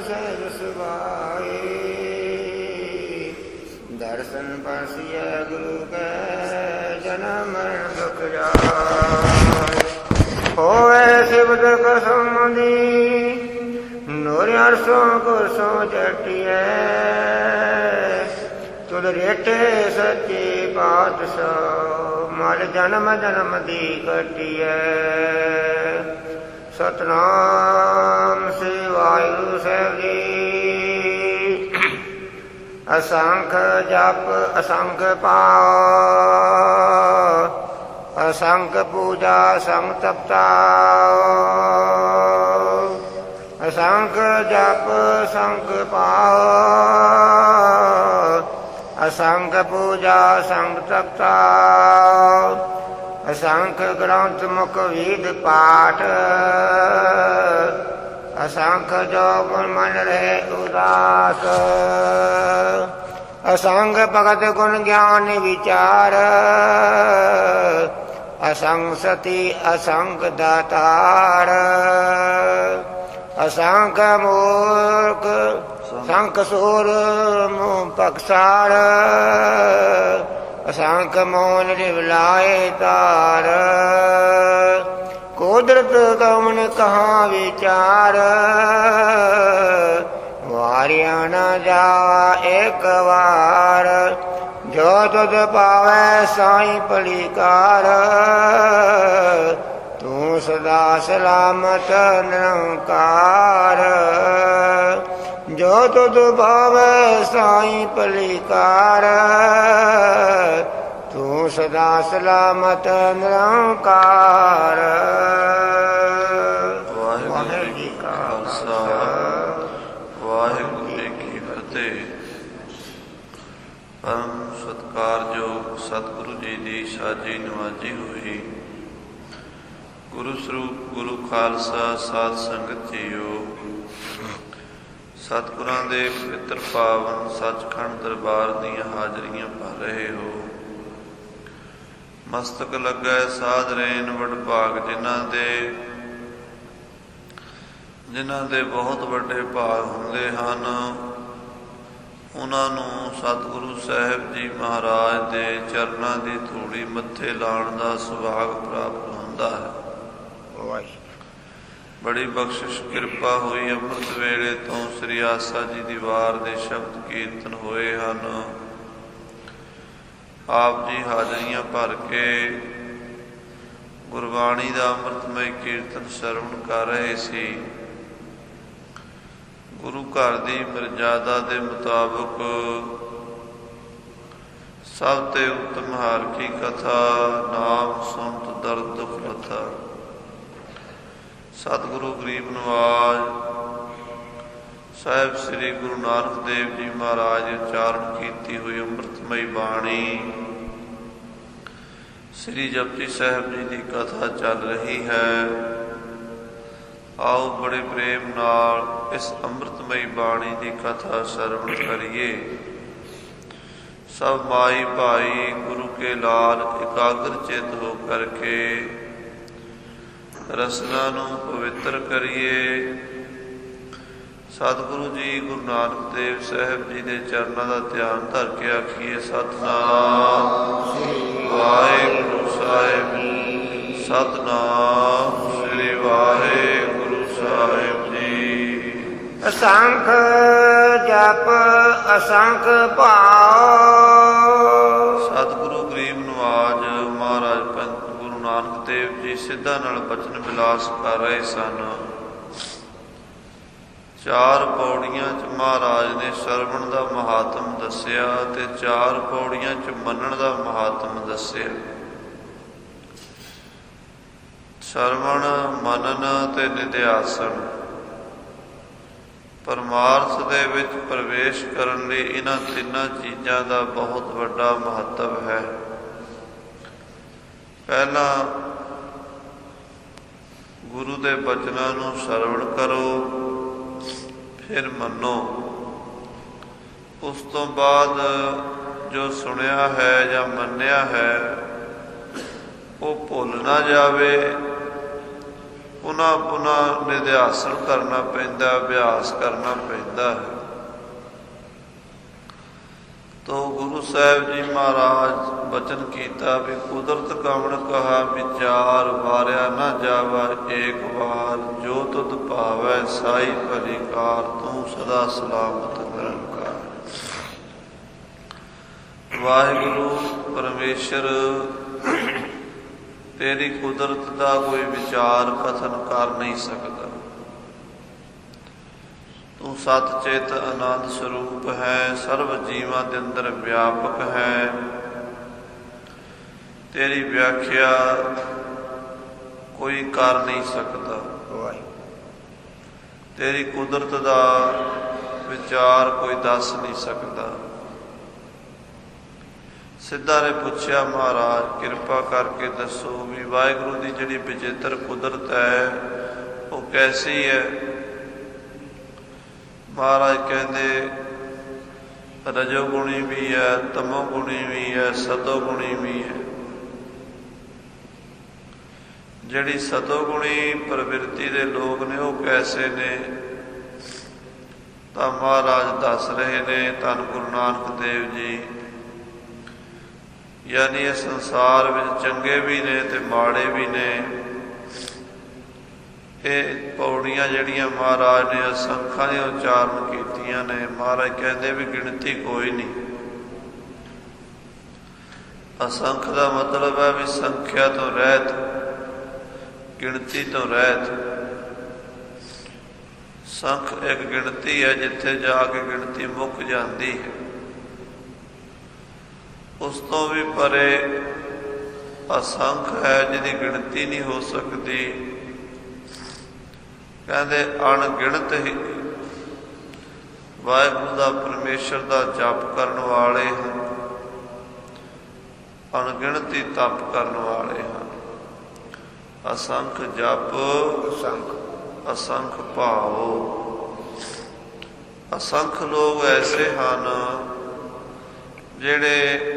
सहज सुभाए। दर्शन परसिय गुरु के जन्म मरण दुख जाए। होवे शिवद कसमदी नूरियासों कुसों जटिए। तुद रेटे सच्ची पातशाह मल जन्म जन्म दी कटिए। सतनाम श्री वाहिगुरु साहिब जी। असंख जप असंख पाओ। असंख पूजा संग तपता। असंख जप संग पाओ। असंख पूजा संग तपता। असंख ग्रंथ मुख वेद पाठ। असंख जो गुण मन रहे उदास। असंग भगत गुण ज्ञान विचार। असंग सती असंग दातार। असंख मूर्ख संख सूर मुँह पक्षार। असंख मौन रिवलाए तार। कुदरत गमन कहाँ विचार। वारिया न जावा एक बार। जो तुद पावै साईं पलिकार। तू सदा सलामत निरंकार। जो तुद पावै साईं पलिकार। तू सदा सलामत निरंकार। वाहिगुरु जी का खालसा वाहिगुरु जी की फतेह। परम सत्कारयोग सतगुरु जी की साजी नवाजी हुई। गुरु ਸਰੂਪ गुरु खालसा साध संगत जीओ। सतगुरां दे पवित्र पावन सचखंड दरबार दीयां हाजरियां भर रहे हो। मस्तक लगे साध रेन वडभाग जिन्हां दे बहुत वड्डे भाग हुंदे हन। उन्हां नूं सतगुरु साहिब जी महाराज दे चरनां दी धूड़ी मत्थे लाउण दा सुभाग प्राप्त हुंदा है। बड़ी बख्शिश किरपा हुई। अमृत वेले तो श्री आसा जी दी वार दे शब्द कीर्तन होए हन। आप जी हाजरियां भर के गुरबाणी का अमृतमय कीर्तन श्रवण कर रहे सी। गुरु घर की मर्यादा के मुताबिक सब ते उत्तम हार की कथा नाम सुनत दर्द दुख लथा। सतगुरु गरीब नवाज साहिब श्री गुरु नानक देव जी महाराज उच्चारण की हुई अमृतमयी बाणी श्री जपजी साहिब जी की कथा चल रही है। आओ बड़े प्रेम नाल इस अमृतमयी बाणी की कथा श्रवण करिए। सब माई भाई गुरु के लाल एकाग्र चित हो करके रसना नूं पवित्र करिए। सतगुरु जी गुरु नानक देव साहिब जी के चरणों का ध्यान धर के आखिए सतनाम वाहिगुरु साहिब। सतनाम श्री वाहिगुरु साहिब जी। असंख जप असंख पाओ। सतगुरु गरीब नवाज महाराज पंत गुरु नानक देव जी सिद्धा नाल बचन विलास कर रहे सन। चार पौड़ियां च महाराज ने श्रवण का महात्म दसिया ते चार पौड़ियां च मनन का महात्म दसिया। श्रवण मनन ते निध्यासन परमार्थ दे विच प्रवेश करन लई इन्हां तिन्नां चीज़ां दा बहुत वड्डा महत्व है। पहला गुरु दे बचनां नूं श्रवण करो फिर मनो। उस तो बाद जो सुनिया है या मन्निया है वो भुल ना जावे। ਪੁਨः ਪੁਨः ਨਿਧਿਆਸਨ ਕਰਨਾ ਪੈਂਦਾ, ਅਭਿਆਸ ਕਰਨਾ ਪੈਂਦਾ ਹੈ। ਤੋ ਗੁਰੂ ਸਾਹਿਬ ਜੀ ਮਹਾਰਾਜ ਬਚਨ ਕੀਤਾ ਵੀ ਕੁਦਰਤ ਕਵਣ ਕਹਾ ਵਿਚਾਰ, ਵਾਰਿਆ ਨਾ ਜਾਵਾ ਏਕ ਵਾਰ, ਜੋ ਤੁਧ ਭਾਵੈ ਸਾਈ ਭਲੀ ਕਾਰ, ਤੂੰ ਸਦਾ ਸਲਾਮਤ ਨਿਰੰਕਾਰ। ਵਾਹਿਗੁਰੂ ਪਰਮੇਸ਼ਰ ਤੇਰੀ ਕੁਦਰਤ ਦਾ ਕੋਈ ਵਿਚਾਰ ਕਥਨ ਕਰ ਨਹੀਂ ਸਕਦਾ। ਤੂੰ ਸਤ ਚਿਤ ਆਨੰਦ ਸਰੂਪ ਹੈ, ਸਰਬ ਜੀਵਾਂ ਦੇ ਅੰਦਰ ਵਿਆਪਕ ਹੈ। ਤੇਰੀ ਵਿਆਖਿਆ ਕੋਈ ਕਰ ਨਹੀਂ ਸਕਦਾ। ਤੇਰੀ ਕੁਦਰਤ ਦਾ ਵਿਚਾਰ ਕੋਈ ਦੱਸ ਨਹੀਂ ਸਕਦਾ। ਸਿੱਧਾ ਨੇ ਪੁੱਛਿਆ, ਮਹਾਰਾਜ ਕਿਰਪਾ ਕਰਕੇ ਦੱਸੋ ਵੀ ਵਾਹਿਗੁਰੂ ਦੀ ਜਿਹੜੀ ਵਿਚਿੱਤਰ ਕੁਦਰਤ ਹੈ ਉਹ ਕੈਸੀ ਹੈ? ਮਹਾਰਾਜ ਕਹਿੰਦੇ ਰਜੋ ਗੁਣੀ ਵੀ ਹੈ, ਤਮੋ ਗੁਣੀ ਵੀ ਹੈ, ਸਤੋ ਗੁਣੀ ਵੀ ਹੈ। ਜਿਹੜੀ ਸਤੋ ਗੁਣੀ ਪ੍ਰਵਿਰਤੀ ਦੇ ਲੋਕ ਨੇ ਉਹ ਕੈਸੇ ਨੇ? ਤਾਂ ਮਹਾਰਾਜ ਦੱਸ ਰਹੇ ਨੇ ਧੰਨ ਗੁਰੂ ਨਾਨਕ ਦੇਵ ਜੀ, ਯਾਨੀ ਇਹ ਸੰਸਾਰ ਵਿੱਚ ਚੰਗੇ ਵੀ ਨੇ ਤੇ ਮਾੜੇ ਵੀ ਨੇ। ਇਹ ਪੌੜੀਆਂ ਜਿਹੜੀਆਂ ਮਹਾਰਾਜ ਨੇ ਅਸੰਖਾਂ ਦੀਆਂ ਉਚਾਰਨ ਕੀਤੀਆਂ ਨੇ। ਮਹਾਰਾਜ ਕਹਿੰਦੇ ਵੀ ਗਿਣਤੀ ਕੋਈ ਨਹੀਂ। ਅਸੰਖ ਦਾ ਮਤਲਬ ਹੈ ਵੀ ਸੰਖਿਆ ਤੋਂ ਰਹਿਤ, ਗਿਣਤੀ ਤੋਂ ਰਹਿਤ। ਸੰਖ ਇੱਕ ਗਿਣਤੀ ਹੈ ਜਿੱਥੇ ਜਾ ਕੇ ਗਿਣਤੀ ਮੁੱਕ ਜਾਂਦੀ ਹੈ। ਉਸ ਤੋਂ ਵੀ ਪਰੇ ਅਸੰਖ ਹੈ ਜਿਹਦੀ ਗਿਣਤੀ ਨਹੀਂ ਹੋ ਸਕਦੀ। ਕਹਿੰਦੇ ਅਣਗਿਣਤ ਹੀ ਵਾਹਿਗੁਰੂ ਦਾ ਪਰਮੇਸ਼ਰ ਦਾ ਜਪ ਕਰਨ ਵਾਲੇ ਹਨ, ਅਣਗਿਣਤ ਹੀ ਤਪ ਕਰਨ ਵਾਲੇ ਹਨ। ਅਸੰਖ ਜਪ, ਅਸੰਖ ਭਾਵ। ਅਸੰਖ ਲੋਕ ਐਸੇ ਹਨ ਜਿਹੜੇ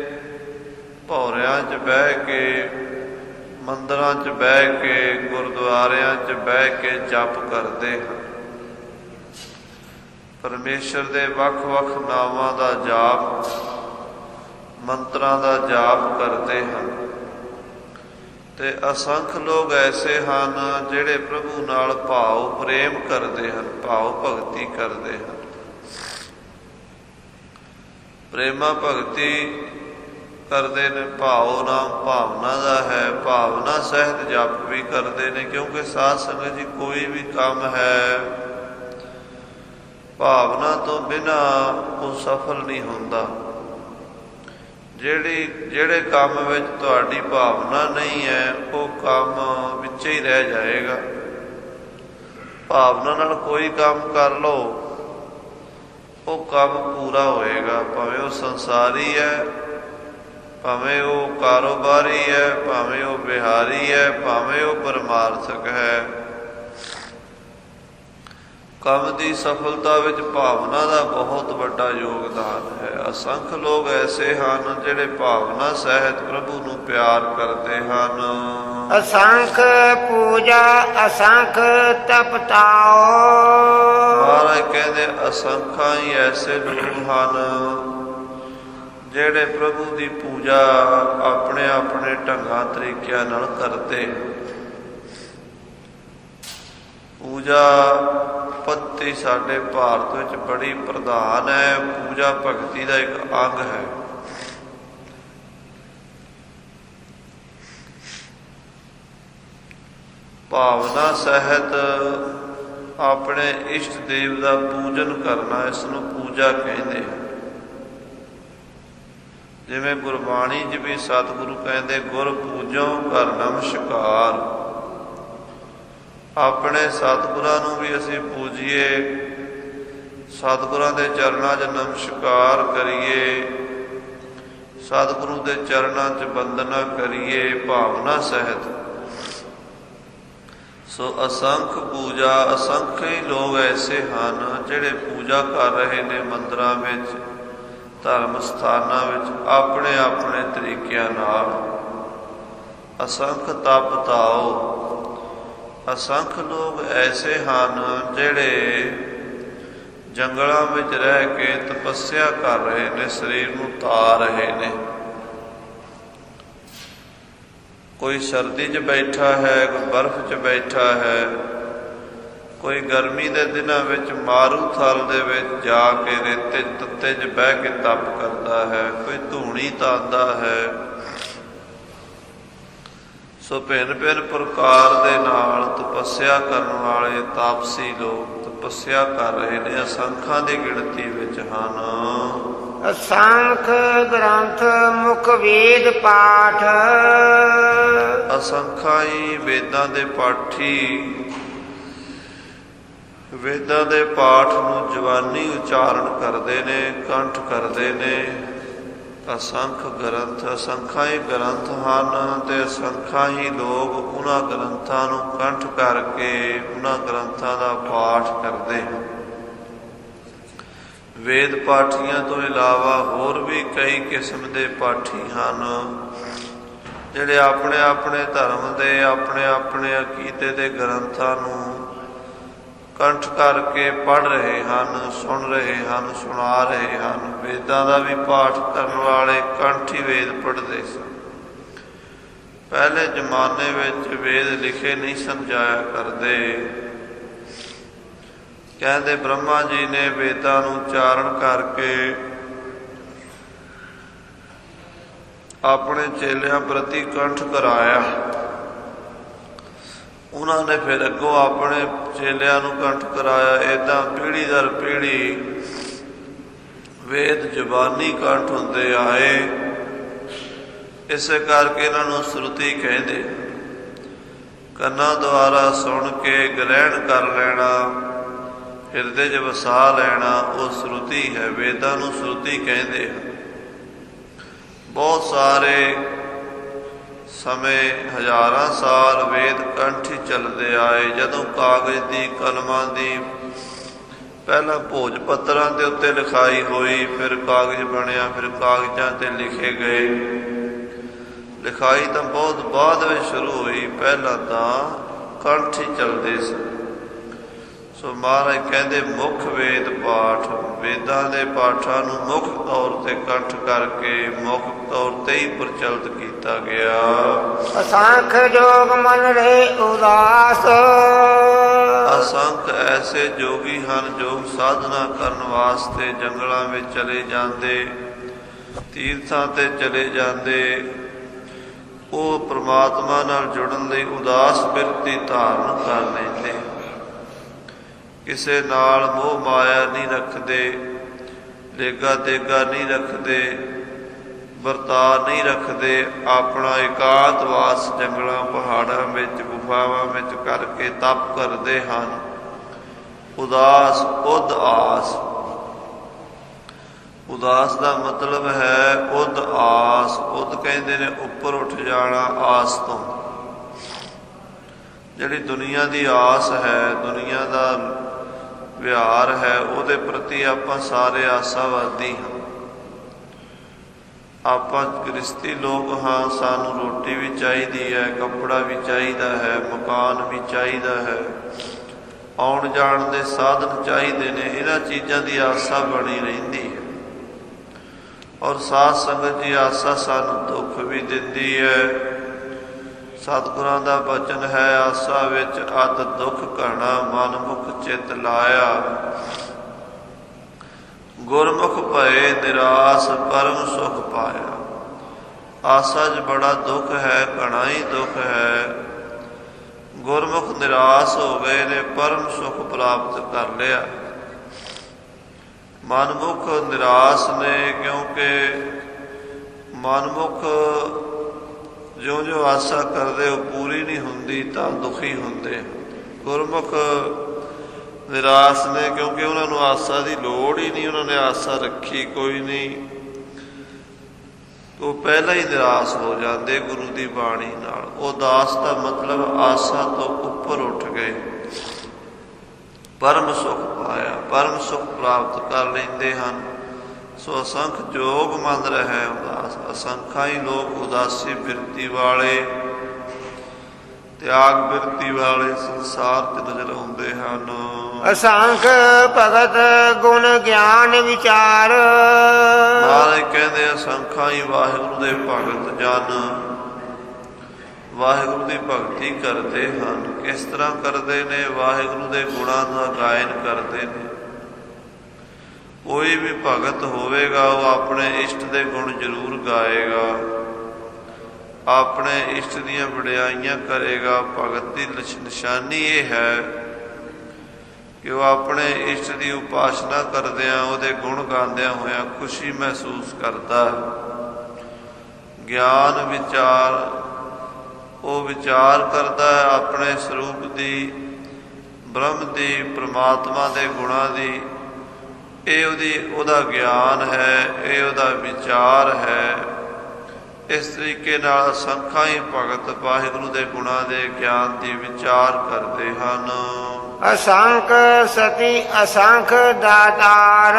ਭੌਰਿਆਂ 'ਚ ਬਹਿ ਕੇ, ਮੰਦਰਾਂ 'ਚ ਬਹਿ ਕੇ, ਗੁਰਦੁਆਰਿਆਂ 'ਚ ਬਹਿ ਕੇ ਜਪ ਕਰਦੇ ਹਨ। ਪਰਮੇਸ਼ਰ ਦੇ ਵੱਖ-ਵੱਖ ਨਾਵਾਂ ਦਾ ਜਾਪ, ਮੰਤਰਾਂ ਦਾ ਜਾਪ ਕਰਦੇ ਹਨ। ਤੇ ਅਸੰਖ ਲੋਕ ਐਸੇ ਹਨ ਜਿਹੜੇ ਪ੍ਰਭੂ ਨਾਲ ਭਾਵ ਪ੍ਰੇਮ ਕਰਦੇ ਹਨ, ਭਾਵ ਭਗਤੀ ਕਰਦੇ ਹਨ। ਪ੍ਰੇਮਾ ਭਗਤੀ ਕਰਦੇ ਨੇ, ਭਾਵ ਨਾਮ ਭਾਵਨਾ ਦਾ ਹੈ। ਭਾਵਨਾ ਸਹਿਤ ਜਪ ਵੀ ਕਰਦੇ ਨੇ, ਕਿਉਂਕਿ ਸਾਧ ਸੰਗਤ ਜੀ ਕੋਈ ਵੀ ਕੰਮ ਹੈ ਭਾਵਨਾ ਤੋਂ ਬਿਨਾਂ ਉਹ ਸਫਲ ਨਹੀਂ ਹੁੰਦਾ। ਜਿਹੜੇ ਕੰਮ ਵਿੱਚ ਤੁਹਾਡੀ ਭਾਵਨਾ ਨਹੀਂ ਹੈ ਉਹ ਕੰਮ ਵਿੱਚ ਹੀ ਰਹਿ ਜਾਏਗਾ। ਭਾਵਨਾ ਨਾਲ ਕੋਈ ਕੰਮ ਕਰ ਲਓ ਉਹ ਕੰਮ ਪੂਰਾ ਹੋਏਗਾ, ਭਾਵੇਂ ਉਹ ਸੰਸਾਰੀ ਹੈ, ਭਾਵੇਂ ਉਹ ਕਾਰੋਬਾਰੀ ਹੈ, ਭਾਵੇਂ ਉਹ ਬਿਹਾਰੀ ਹੈ, ਭਾਵੇਂ ਉਹ ਪਰਮਾਰਥਕ ਹੈ। ਕੰਮ ਦੀ ਸਫਲਤਾ ਵਿੱਚ ਭਾਵਨਾ ਦਾ ਬਹੁਤ ਵੱਡਾ ਯੋਗਦਾਨ ਹੈ। ਅਸੰਖ ਲੋਕ ਐਸੇ ਹਨ ਜਿਹੜੇ ਭਾਵਨਾ ਸਹਿਤ ਪ੍ਰਭੂ ਨੂੰ ਪਿਆਰ ਕਰਦੇ ਹਨ। ਅਸੰਖ ਪੂਜਾ ਅਸੰਖ ਤਪਤਾਓ। ਮਹਾਰਾਜ ਕਹਿੰਦੇ ਅਸੰਖਾਂ ਹੀ ਐਸੇ ਲੋਕ ਹਨ ਜਿਹੜੇ ਪ੍ਰਭੂ ਦੀ ਪੂਜਾ ਆਪਣੇ ਆਪਣੇ ਢੰਗਾਂ ਤਰੀਕਿਆਂ ਨਾਲ ਕਰਦੇ। ਪੂਜਾ ਪੱਤੀ ਸਾਡੇ ਭਾਰਤ ਵਿੱਚ ਬੜੀ ਪ੍ਰਧਾਨ ਹੈ। ਪੂਜਾ ਭਗਤੀ ਦਾ ਇੱਕ ਅੰਗ ਹੈ। ਭਾਵਨਾ ਸਹਿਤ ਆਪਣੇ ਇਸ਼ਟ ਦੇਵ ਦਾ ਪੂਜਨ ਕਰਨਾ, ਇਸ ਨੂੰ ਪੂਜਾ ਕਹਿੰਦੇ ਹਨ। ਜਿਵੇਂ ਗੁਰਬਾਣੀ 'ਚ ਵੀ ਸਤਿਗੁਰੂ ਕਹਿੰਦੇ ਗੁਰ ਪੂਜੋ ਕਰ ਨਮਸਕਾਰ। ਆਪਣੇ ਸਤਿਗੁਰਾਂ ਨੂੰ ਵੀ ਅਸੀਂ ਪੂਜੀਏ, ਸਤਿਗੁਰਾਂ ਦੇ ਚਰਨਾਂ 'ਚ ਨਮਸਕਾਰ ਕਰੀਏ, ਸਤਿਗੁਰੂ ਦੇ ਚਰਨਾਂ 'ਚ ਬੰਦਨਾ ਕਰੀਏ ਭਾਵਨਾ ਸਹਿਤ। ਸੋ ਅਸੰਖ ਪੂਜਾ, ਅਸੰਖ ਹੀ ਲੋਕ ਐਸੇ ਹਨ ਜਿਹੜੇ ਪੂਜਾ ਕਰ ਰਹੇ ਨੇ ਮੰਦਰਾਂ ਵਿੱਚ, ਧਰਮ ਸਥਾਨਾਂ ਵਿੱਚ, ਆਪਣੇ ਆਪਣੇ ਤਰੀਕਿਆਂ। 'ਤਰੀਕਿਆਂ ਨਾਲ। ਅਸੰਖ ਤਪ ਤਾਓ। ਅਸੰਖ ਲੋਕ ਐਸੇ ਹਨ ਜਿਹੜੇ ਪ੍ਰਭੂ ਨਾਲ ਭਾਵ ਪ੍ਰੇਮ ਕਰਦੇ ਹਨ। ਪਰਮੇਸ਼ਰ ਦੇ ਵੱਖ ਵੱਖ ਨਾਵਾਂ ਦਾ ਜਾਪ, ਮੰਤਰਾਂ ਦਾ ਜਾਪ ਕਰਦੇ ਹਨ। ਤੇ ਅਸੰਖ ਲੋਕ ਐਸੇ ਹਨ ਜਿਹੜੇ ਭੌਰਿਆਂ 'ਚ ਬਹਿ ਕੇ, ਮੰਦਰਾਂ 'ਚ ਬਹਿ ਕੇ ਜਪ ਕਰਦੇ ਹਨ। ਅਸੰਖ ਜਪ, ਅਸੰਖ ਭਾਵ। ਆਪਣੇ ਸਤਿਗੁਰਾਂ ਨੂੰ ਵੀ ਅਸੀਂ ਪੂਜੀਏ, ਸਤਿਗੁਰਾਂ ਦੇ ਚਰਨਾਂ 'ਚ ਬੰਦਨਾ ਕਰੀਏ, ਭਾਵਨਾ ਸਹਿਤ। ਸੋ ਅਸੰਖ ਪੂਜਾ, ਅਸੰਖ ਹੀ ਲੋਕ ਐਸੇ ਹਨ ਜਿਹੜੇ ਪੂਜਾ ਕਰ ਰਹੇ ਨੇ ਮੰਦਰਾਂ ਵਿੱਚ, ਧਰਮ ਸਥਾਨਾਂ ਵਿੱਚ, ਆਪਣੇ ਆਪਣੇ ਤਰੀਕਿਆਂ ਨਾਲ। ਅਸੰਖ ਲੋਕ ਐਸੇ ਹਨ ਜਿਹੜੇ ਜੰਗਲਾਂ ਵਿੱਚ ਰਹਿ ਕੇ ਤਪੱਸਿਆ ਕਰ ਰਹੇ ਨੇ, ਸਰੀਰ ਨੂੰ ਤਾਰ ਰਹੇ ਨੇ। ਕੋਈ ਸਰਦੀ 'ਚ ਬੈਠਾ ਹੈ, ਕੋਈ ਬਰਫ਼ 'ਚ ਬੈਠਾ ਹੈ, ਕੋਈ ਗਰਮੀ ਦੇ ਦਿਨਾਂ ਵਿੱਚ ਮਾਰੂ ਥਲ ਦੇ ਵਿੱਚ ਜਾ ਕੇ ਰੇਤੇ ਤੱਤੇ 'ਚ ਬਹਿ ਕੇ ਤਪ ਕਰਦਾ ਹੈ, ਕੋਈ ਧੂਣੀ ਤਾਂਦਾ ਹੈ। ਸੋ ਭਿੰਨ ਭਿੰਨ ਪ੍ਰਕਾਰ ਦੇ ਨਾਲ ਤਪੱਸਿਆ ਕਰਨ ਵਾਲੇ ਤਾਪਸੀ ਲੋਕ ਤਪੱਸਿਆ ਕਰ ਰਹੇ ਨੇ, ਅਸੰਖਾਂ ਦੀ ਗਿਣਤੀ ਵਿੱਚ ਹਨ। ਅਸੰਖ ਗ੍ਰੰਥ ਮੁਖ ਵੇਦ ਪਾਠ, ਅਸੰਖਾਂ ਹੀ ਵੇਦਾਂ ਦੇ ਪਾਠੀ ਵੇਦਾਂ ਦੇ ਪਾਠ ਨੂੰ ਜਵਾਨੀ ਉਚਾਰਨ ਕਰਦੇ ਨੇ, ਕੰਠ ਕਰਦੇ ਨੇ। ਅਸੰਖ ਗ੍ਰੰਥ, ਅਸੰਖਾਂ ਹੀ ਗ੍ਰੰਥ ਹਨ ਤੇ ਅਸੰਖਾਂ ਹੀ ਲੋਕ ਉਹਨਾਂ ਗ੍ਰੰਥਾਂ ਨੂੰ ਕੰਠ ਕਰਕੇ ਉਹਨਾਂ ਗ੍ਰੰਥਾਂ ਦਾ ਪਾਠ ਕਰਦੇ ਹਨ। ਵੇਦ ਪਾਠੀਆਂ ਤੋਂ ਇਲਾਵਾ ਹੋਰ ਵੀ ਕਈ ਕਿਸਮ ਦੇ ਪਾਠੀ ਹਨ ਜਿਹੜੇ ਆਪਣੇ ਆਪਣੇ ਧਰਮ ਦੇ, ਆਪਣੇ ਆਪਣੇ ਅਕੀਦੇ ਦੇ ਗ੍ਰੰਥਾਂ ਨੂੰ ਕੰਠ ਕਰਕੇ ਪੜ੍ਹ ਰਹੇ ਹਨ, ਸੁਣ ਰਹੇ ਹਨ, ਸੁਣਾ ਰਹੇ ਹਨ। ਵੇਦਾਂ ਦਾ ਵੀ ਪਾਠ ਕਰਨ ਵਾਲੇ ਕੰਠ ਹੀ ਵੇਦ ਪੜ੍ਹਦੇ ਸਨ। ਪਹਿਲੇ ਜ਼ਮਾਨੇ ਵਿੱਚ ਵੇਦ ਲਿਖੇ ਨਹੀਂ ਸਨ ਜਾਇਆ ਕਰਦੇ। ਕਹਿੰਦੇ ਬ੍ਰਹਮਾ ਜੀ ਨੇ ਵੇਦਾਂ ਨੂੰ ਉਚਾਰਨ ਕਰਕੇ ਆਪਣੇ ਚੇਲਿਆਂ ਪ੍ਰਤੀ ਕੰਠ ਕਰਾਇਆ। ਉਹਨਾਂ ਨੇ ਫਿਰ ਅੱਗੋਂ ਆਪਣੇ ਚੇਲਿਆਂ ਨੂੰ ਕੰਠ ਕਰਾਇਆ। ਇੱਦਾਂ ਪੀੜ੍ਹੀ ਦਰ ਪੀੜ੍ਹੀ ਵੇਦ ਜ਼ੁਬਾਨੀ ਕੰਠ ਹੁੰਦੇ ਆਏ। ਇਸੇ ਕਰਕੇ ਇਹਨਾਂ ਨੂੰ ਸ਼ਰੂਤੀ ਕਹਿੰਦੇ। ਕੰਨਾਂ ਦੁਆਰਾ ਸੁਣ ਕੇ ਗ੍ਰਹਿਣ ਕਰ ਲੈਣਾ, ਹਿਰਦੇ 'ਚ ਵਸਾ ਲੈਣਾ, ਉਹ ਸ਼ਰੂਤੀ ਹੈ। ਵੇਦਾਂ ਨੂੰ ਸ਼ਰੂਤੀ ਕਹਿੰਦੇ ਹਨ। ਬਹੁਤ ਸਾਰੇ ਸਮੇਂ ਹਜ਼ਾਰਾਂ ਸਾਲ ਵੇਦ ਕੰਠ ਹੀ ਚੱਲਦੇ ਆਏ। ਜਦੋਂ ਕਾਗਜ਼ ਦੀ, ਕਲਮਾਂ ਦੀ ਪਹਿਲਾਂ ਭੋਜ ਪੱਤਰਾਂ ਦੇ ਉੱਤੇ ਲਿਖਾਈ ਹੋਈ, ਫਿਰ ਕਾਗਜ਼ ਬਣਿਆ, ਫਿਰ ਕਾਗਜ਼ਾਂ 'ਤੇ ਲਿਖੇ ਗਏ। ਲਿਖਾਈ ਤਾਂ ਬਹੁਤ ਬਾਅਦ ਵਿੱਚ ਸ਼ੁਰੂ ਹੋਈ, ਪਹਿਲਾਂ ਤਾਂ ਕੰਠ ਹੀ ਚੱਲਦੇ ਸਨ। ਸੋ ਮਹਾਰਾਜ ਕਹਿੰਦੇ ਮੁੱਖ ਵੇਦ ਪਾਠ, ਵੇਦਾਂ ਦੇ ਪਾਠਾਂ ਨੂੰ ਮੁੱਖ ਤੌਰ ਤੇ ਕੰਠ ਕਰਕੇ ਮੁੱਖ ਤੌਰ ਤੇ ਹੀ ਪ੍ਰਚਲਿਤ ਕੀਤਾ ਗਿਆ। ਅਸੰਖ ਜੋਗ ਮਨ ਰਹੇ ਉਦਾਸ, ਅਸੰਖ ਐਸੇ ਜੋਗੀ ਹਨ ਜੋ ਸਾਧਨਾ ਕਰਨ ਵਾਸਤੇ ਜੰਗਲਾਂ ਵਿੱਚ ਚਲੇ ਜਾਂਦੇ, ਤੀਰਥਾਂ ਤੇ ਚਲੇ ਜਾਂਦੇ। ਉਹ ਪ੍ਰਮਾਤਮਾ ਨਾਲ ਜੁੜਨ ਲਈ ਉਦਾਸ ਬਿਰਤੀ ਧਾਰਨ ਕਰ ਲੈਂਦੇ। ਕਿਸੇ ਨਾਲ ਮੋਹ ਮਾਇਆ ਨਹੀਂ ਰੱਖਦੇ, ਲੇਗਾ ਦੇਗਾ ਨਹੀਂ ਰੱਖਦੇ, ਵਰਤਾਅ ਨਹੀਂ ਰੱਖਦੇ। ਆਪਣਾ ਇਕਾਂਤਵਾਸ ਜੰਗਲਾਂ ਪਹਾੜਾਂ ਵਿੱਚ, ਗੁਫਾਵਾਂ ਵਿੱਚ ਕਰਕੇ ਤਪ ਕਰਦੇ ਹਨ। ਉਦਾਸ, ਉਦ ਆਸ। ਉਦਾਸ ਦਾ ਮਤਲਬ ਹੈ ਉਦ ਆਸ। ਉਦ ਕਹਿੰਦੇ ਨੇ ਉੱਪਰ ਉੱਠ ਜਾਣਾ ਆਸ ਤੋਂ। ਜਿਹੜੀ ਦੁਨੀਆ ਦੀ ਆਸ ਹੈ, ਦੁਨੀਆ ਦਾ ਵਿਹਾਰ ਹੈ, ਉਹਦੇ ਪ੍ਰਤੀ ਆਪਾਂ ਸਾਰੇ ਆਸਾਵਾਦੀ ਹਾਂ। ਆਪਾਂ ਗ੍ਰਸਤੀ ਲੋਕ ਹਾਂ। ਸਾਨੂੰ ਰੋਟੀ ਵੀ ਚਾਹੀਦੀ ਹੈ, ਕੱਪੜਾ ਵੀ ਚਾਹੀਦਾ ਹੈ, ਮਕਾਨ ਵੀ ਚਾਹੀਦਾ ਹੈ, ਆਉਣ ਜਾਣ ਦੇ ਸਾਧਨ ਚਾਹੀਦੇ ਨੇ। ਇਹਨਾਂ ਚੀਜ਼ਾਂ ਦੀ ਆਸਾ ਬਣੀ ਰਹਿੰਦੀ ਹੈ। ਔਰ ਸਾਧ ਸੰਗਤ ਦੀ ਆਸਾ ਸਾਨੂੰ ਦੁੱਖ ਵੀ ਦਿੰਦੀ ਹੈ। ਸਤਿਗੁਰਾਂ ਦਾ ਬਚਨ ਹੈ, ਆਸਾ ਵਿੱਚ ਅਤ ਦੁੱਖ ਘਣਾ, ਮਨ ਮੁਖ ਚਿਤ ਲਾਇਆ। ਗੁਰਮੁਖ ਭਏ ਨਿਰਾਸ, ਪਰਮ ਸੁਖ ਪਾਇਆ। ਆਸਾ 'ਚ ਬੜਾ ਦੁੱਖ ਹੈ, ਘਣਾ ਹੀ ਦੁੱਖ ਹੈ। ਗੁਰਮੁਖ ਨਿਰਾਸ ਹੋ ਗਏ ਨੇ, ਪਰਮ ਸੁਖ ਪ੍ਰਾਪਤ ਕਰ ਲਿਆ। ਮਨਮੁਖ ਨਿਰਾਸ ਨੇ, ਕਿਉਂਕਿ ਮਨਮੁਖ ਜਿਉਂ-ਜਿਉਂ ਆਸਾ ਕਰਦੇ ਉਹ ਪੂਰੀ ਨਹੀਂ ਹੁੰਦੀ ਤਾਂ ਦੁਖੀ ਹੁੰਦੇ। ਗੁਰਮੁਖ ਨਿਰਾਸ ਨੇ ਕਿਉਂਕਿ ਉਹਨਾਂ ਨੂੰ ਆਸਾ ਦੀ ਲੋੜ ਹੀ ਨਹੀਂ, ਉਹਨਾਂ ਨੇ ਆਸਾ ਰੱਖੀ ਕੋਈ ਨਹੀਂ, ਉਹ ਪਹਿਲਾਂ ਹੀ ਨਿਰਾਸ ਹੋ ਜਾਂਦੇ ਗੁਰੂ ਦੀ ਬਾਣੀ ਨਾਲ। ਉਦਾਸ ਦਾ ਮਤਲਬ ਆਸਾ ਤੋਂ ਉੱਪਰ ਉੱਠ ਗਏ, ਪਰਮ ਸੁਖ ਪਾਇਆ, ਪਰਮ ਸੁਖ ਪ੍ਰਾਪਤ ਕਰ ਲੈਂਦੇ ਹਨ। ਸੋ ਅਸੰਖ ਜੋਗ ਮੰਨ ਰਹੇ ਉਦਾਸ। ਅਸੰਖਾਂ ਹੀ ਲੋਕ ਉਦਾਸੀ ਬਿਰਤੀ ਵਾਲੇ ਤਿਆਗ ਬਿਰਤੀ ਵਾਲੇ ਸੰਸਾਰ 'ਚ ਨਜ਼ਰ ਆਉਂਦੇ ਹਨ। ਅਸੰਖ ਭਗਤ ਗੁਣ ਗਿਆਨ ਵਿਚਾਰ। ਮਹਾਰਾਜ ਕਹਿੰਦੇ ਅਸੰਖਾਂ ਹੀ ਵਾਹਿਗੁਰੂ ਦੇ ਭਗਤ ਜਨ ਵਾਹਿਗੁਰੂ ਦੀ ਭਗਤੀ ਕਰਦੇ ਹਨ। ਕਿਸ ਤਰ੍ਹਾਂ ਕਰਦੇ ਨੇ? ਵਾਹਿਗੁਰੂ ਦੇ ਗੁਣਾਂ ਦਾ ਗਾਇਨ ਕਰਦੇ ਨੇ। ਕੋਈ ਵੀ ਭਗਤ ਹੋਵੇਗਾ ਉਹ ਆਪਣੇ ਇਸ਼ਟ ਦੇ ਗੁਣ ਜ਼ਰੂਰ ਗਾਏਗਾ, ਆਪਣੇ ਇਸ਼ਟ ਦੀਆਂ ਵਡਿਆਈਆਂ ਕਰੇਗਾ। ਭਗਤ ਦੀ ਨਿਸ਼ਾਨੀ ਇਹ ਹੈ ਕਿ ਉਹ ਆਪਣੇ ਇਸ਼ਟ ਦੀ ਉਪਾਸਨਾ ਕਰਦਿਆਂ ਉਹਦੇ ਗੁਣ ਗਾਉਂਦਿਆਂ ਹੋਇਆਂ ਖੁਸ਼ੀ ਮਹਿਸੂਸ ਕਰਦਾ ਹੈ। ਗਿਆਨ ਵਿਚਾਰ, ਉਹ ਵਿਚਾਰ ਕਰਦਾ ਹੈ ਆਪਣੇ ਸਰੂਪ ਦੀ, ਬ੍ਰਹਮ ਦੀ, ਪ੍ਰਮਾਤਮਾ ਦੇ ਗੁਣਾਂ ਦੀ। ਇਹ ਉਹਦਾ ਗਿਆਨ ਹੈ, ਇਹ ਉਹਦਾ ਵਿਚਾਰ ਹੈ। ਇਸ ਤਰੀਕੇ ਨਾਲ ਅਸੰਖਾਂ ਹੀ ਭਗਤ ਵਾਹਿਗੁਰੂ ਦੇ ਗੁਣਾਂ ਦੇ ਗਿਆਨ ਦੀ ਵਿਚਾਰ ਕਰਦੇ ਹਨ। ਅਸੰਖ ਸਤੀ ਅਸੰਖ ਦਾਤਾਰ।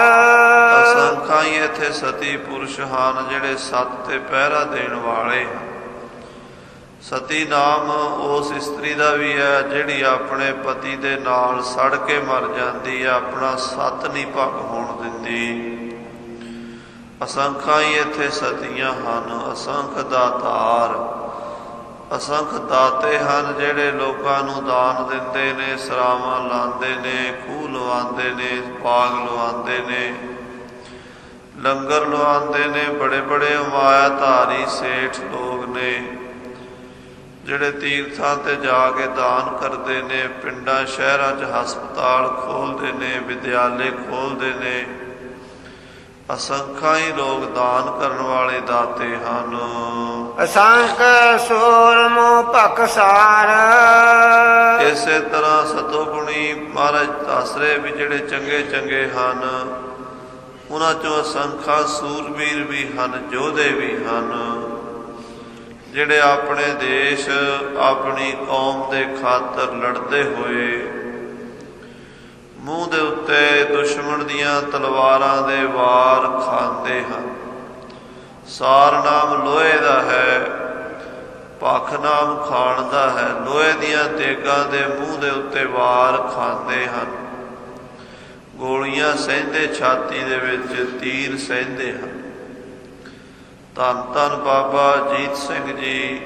ਅਸੰਖਾਂ ਹੀ ਇੱਥੇ ਸਤੀ ਪੁਰਸ਼ ਹਨ ਜਿਹੜੇ ਸੱਤ ਤੇ ਪਹਿਰਾ ਦੇਣ ਵਾਲੇ। ਸਤੀ ਨਾਮ ਉਸ ਇਸਤਰੀ ਦਾ ਵੀ ਹੈ ਜਿਹੜੀ ਆਪਣੇ ਪਤੀ ਦੇ ਨਾਲ ਸੜ ਕੇ ਮਰ ਜਾਂਦੀ ਹੈ, ਆਪਣਾ ਸੱਤ ਨਹੀਂ ਭੰਗ ਹੋਣ ਦਿੰਦੀ। ਅਸੰਖਾਂ ਹੀ ਇੱਥੇ ਸਤੀਆਂ ਹਨ। ਅਸੰਖ ਦਾਤਾਰ, ਅਸੰਖ ਦਾਤੇ ਹਨ ਜਿਹੜੇ ਲੋਕਾਂ ਨੂੰ ਦਾਨ ਦਿੰਦੇ ਨੇ, ਸਰਾਵਾਂ ਲਾਉਂਦੇ ਨੇ, ਖੂਹ ਲਵਾਉਂਦੇ ਨੇ, ਬਾਗ ਲਵਾਉਂਦੇ ਨੇ, ਲੰਗਰ ਲਵਾਉਂਦੇ ਨੇ। ਬੜੇ ਬੜੇ ਮਾਇਆ ਧਾਰੀ ਸੇਠ ਲੋਕ ਨੇ ਜਿਹੜੇ ਤੀਰਥਾਂ ਤੇ ਜਾ ਕੇ ਦਾਨ ਕਰਦੇ ਨੇ, ਪਿੰਡਾਂ ਸ਼ਹਿਰਾਂ 'ਚ ਹਸਪਤਾਲ ਖੋਲ੍ਹਦੇ ਨੇ, ਵਿਦਿਆਲੇ ਖੋਲ੍ਹਦੇ ਨੇ। ਅਸੰਖਾਂ ਹੀ ਲੋਕ ਦਾਨ ਕਰਨ ਵਾਲੇ ਦਾਤੇ ਹਨ। ਅਸੰਖ ਸੂਰਮੁ ਭਖਸਾਰ। ਇਸੇ ਤਰ੍ਹਾਂ ਸਤੋ ਗੁਣੀ ਮਹਾਰਾਜ ਦੱਸ ਰਹੇ ਵੀ ਜਿਹੜੇ ਚੰਗੇ ਚੰਗੇ ਹਨ ਉਹਨਾਂ 'ਚੋਂ ਅਸੰਖਾਂ ਸੂਰਬੀਰ ਵੀ ਹਨ, ਯੋਧੇ ਵੀ ਹਨ ਜਿਹੜੇ ਆਪਣੇ ਦੇਸ਼, ਆਪਣੀ ਕੌਮ ਦੇ ਖਾਤਰ ਲੜਦੇ ਹੋਏ ਮੂੰਹ ਦੇ ਉੱਤੇ ਦੁਸ਼ਮਣ ਦੀਆਂ ਤਲਵਾਰਾਂ ਦੇ ਵਾਰ ਖਾਂਦੇ ਹਨ। ਸਾਰ ਨਾਮ ਲੋਹੇ ਦਾ ਹੈ, ਭਖ ਨਾਮ ਖਾਣ ਦਾ ਹੈ। ਲੋਹੇ ਦੀਆਂ ਤੇਗਾਂ ਦੇ ਮੂੰਹ ਦੇ ਉੱਤੇ ਵਾਰ ਖਾਂਦੇ ਹਨ, ਗੋਲੀਆਂ ਸਹਿੰਦੇ, ਛਾਤੀ ਦੇ ਵਿੱਚ ਤੀਰ ਸਹਿੰਦੇ ਹਨ। ਧੰਨ ਧੰਨ ਬਾਬਾ ਅਜੀਤ ਸਿੰਘ ਜੀ,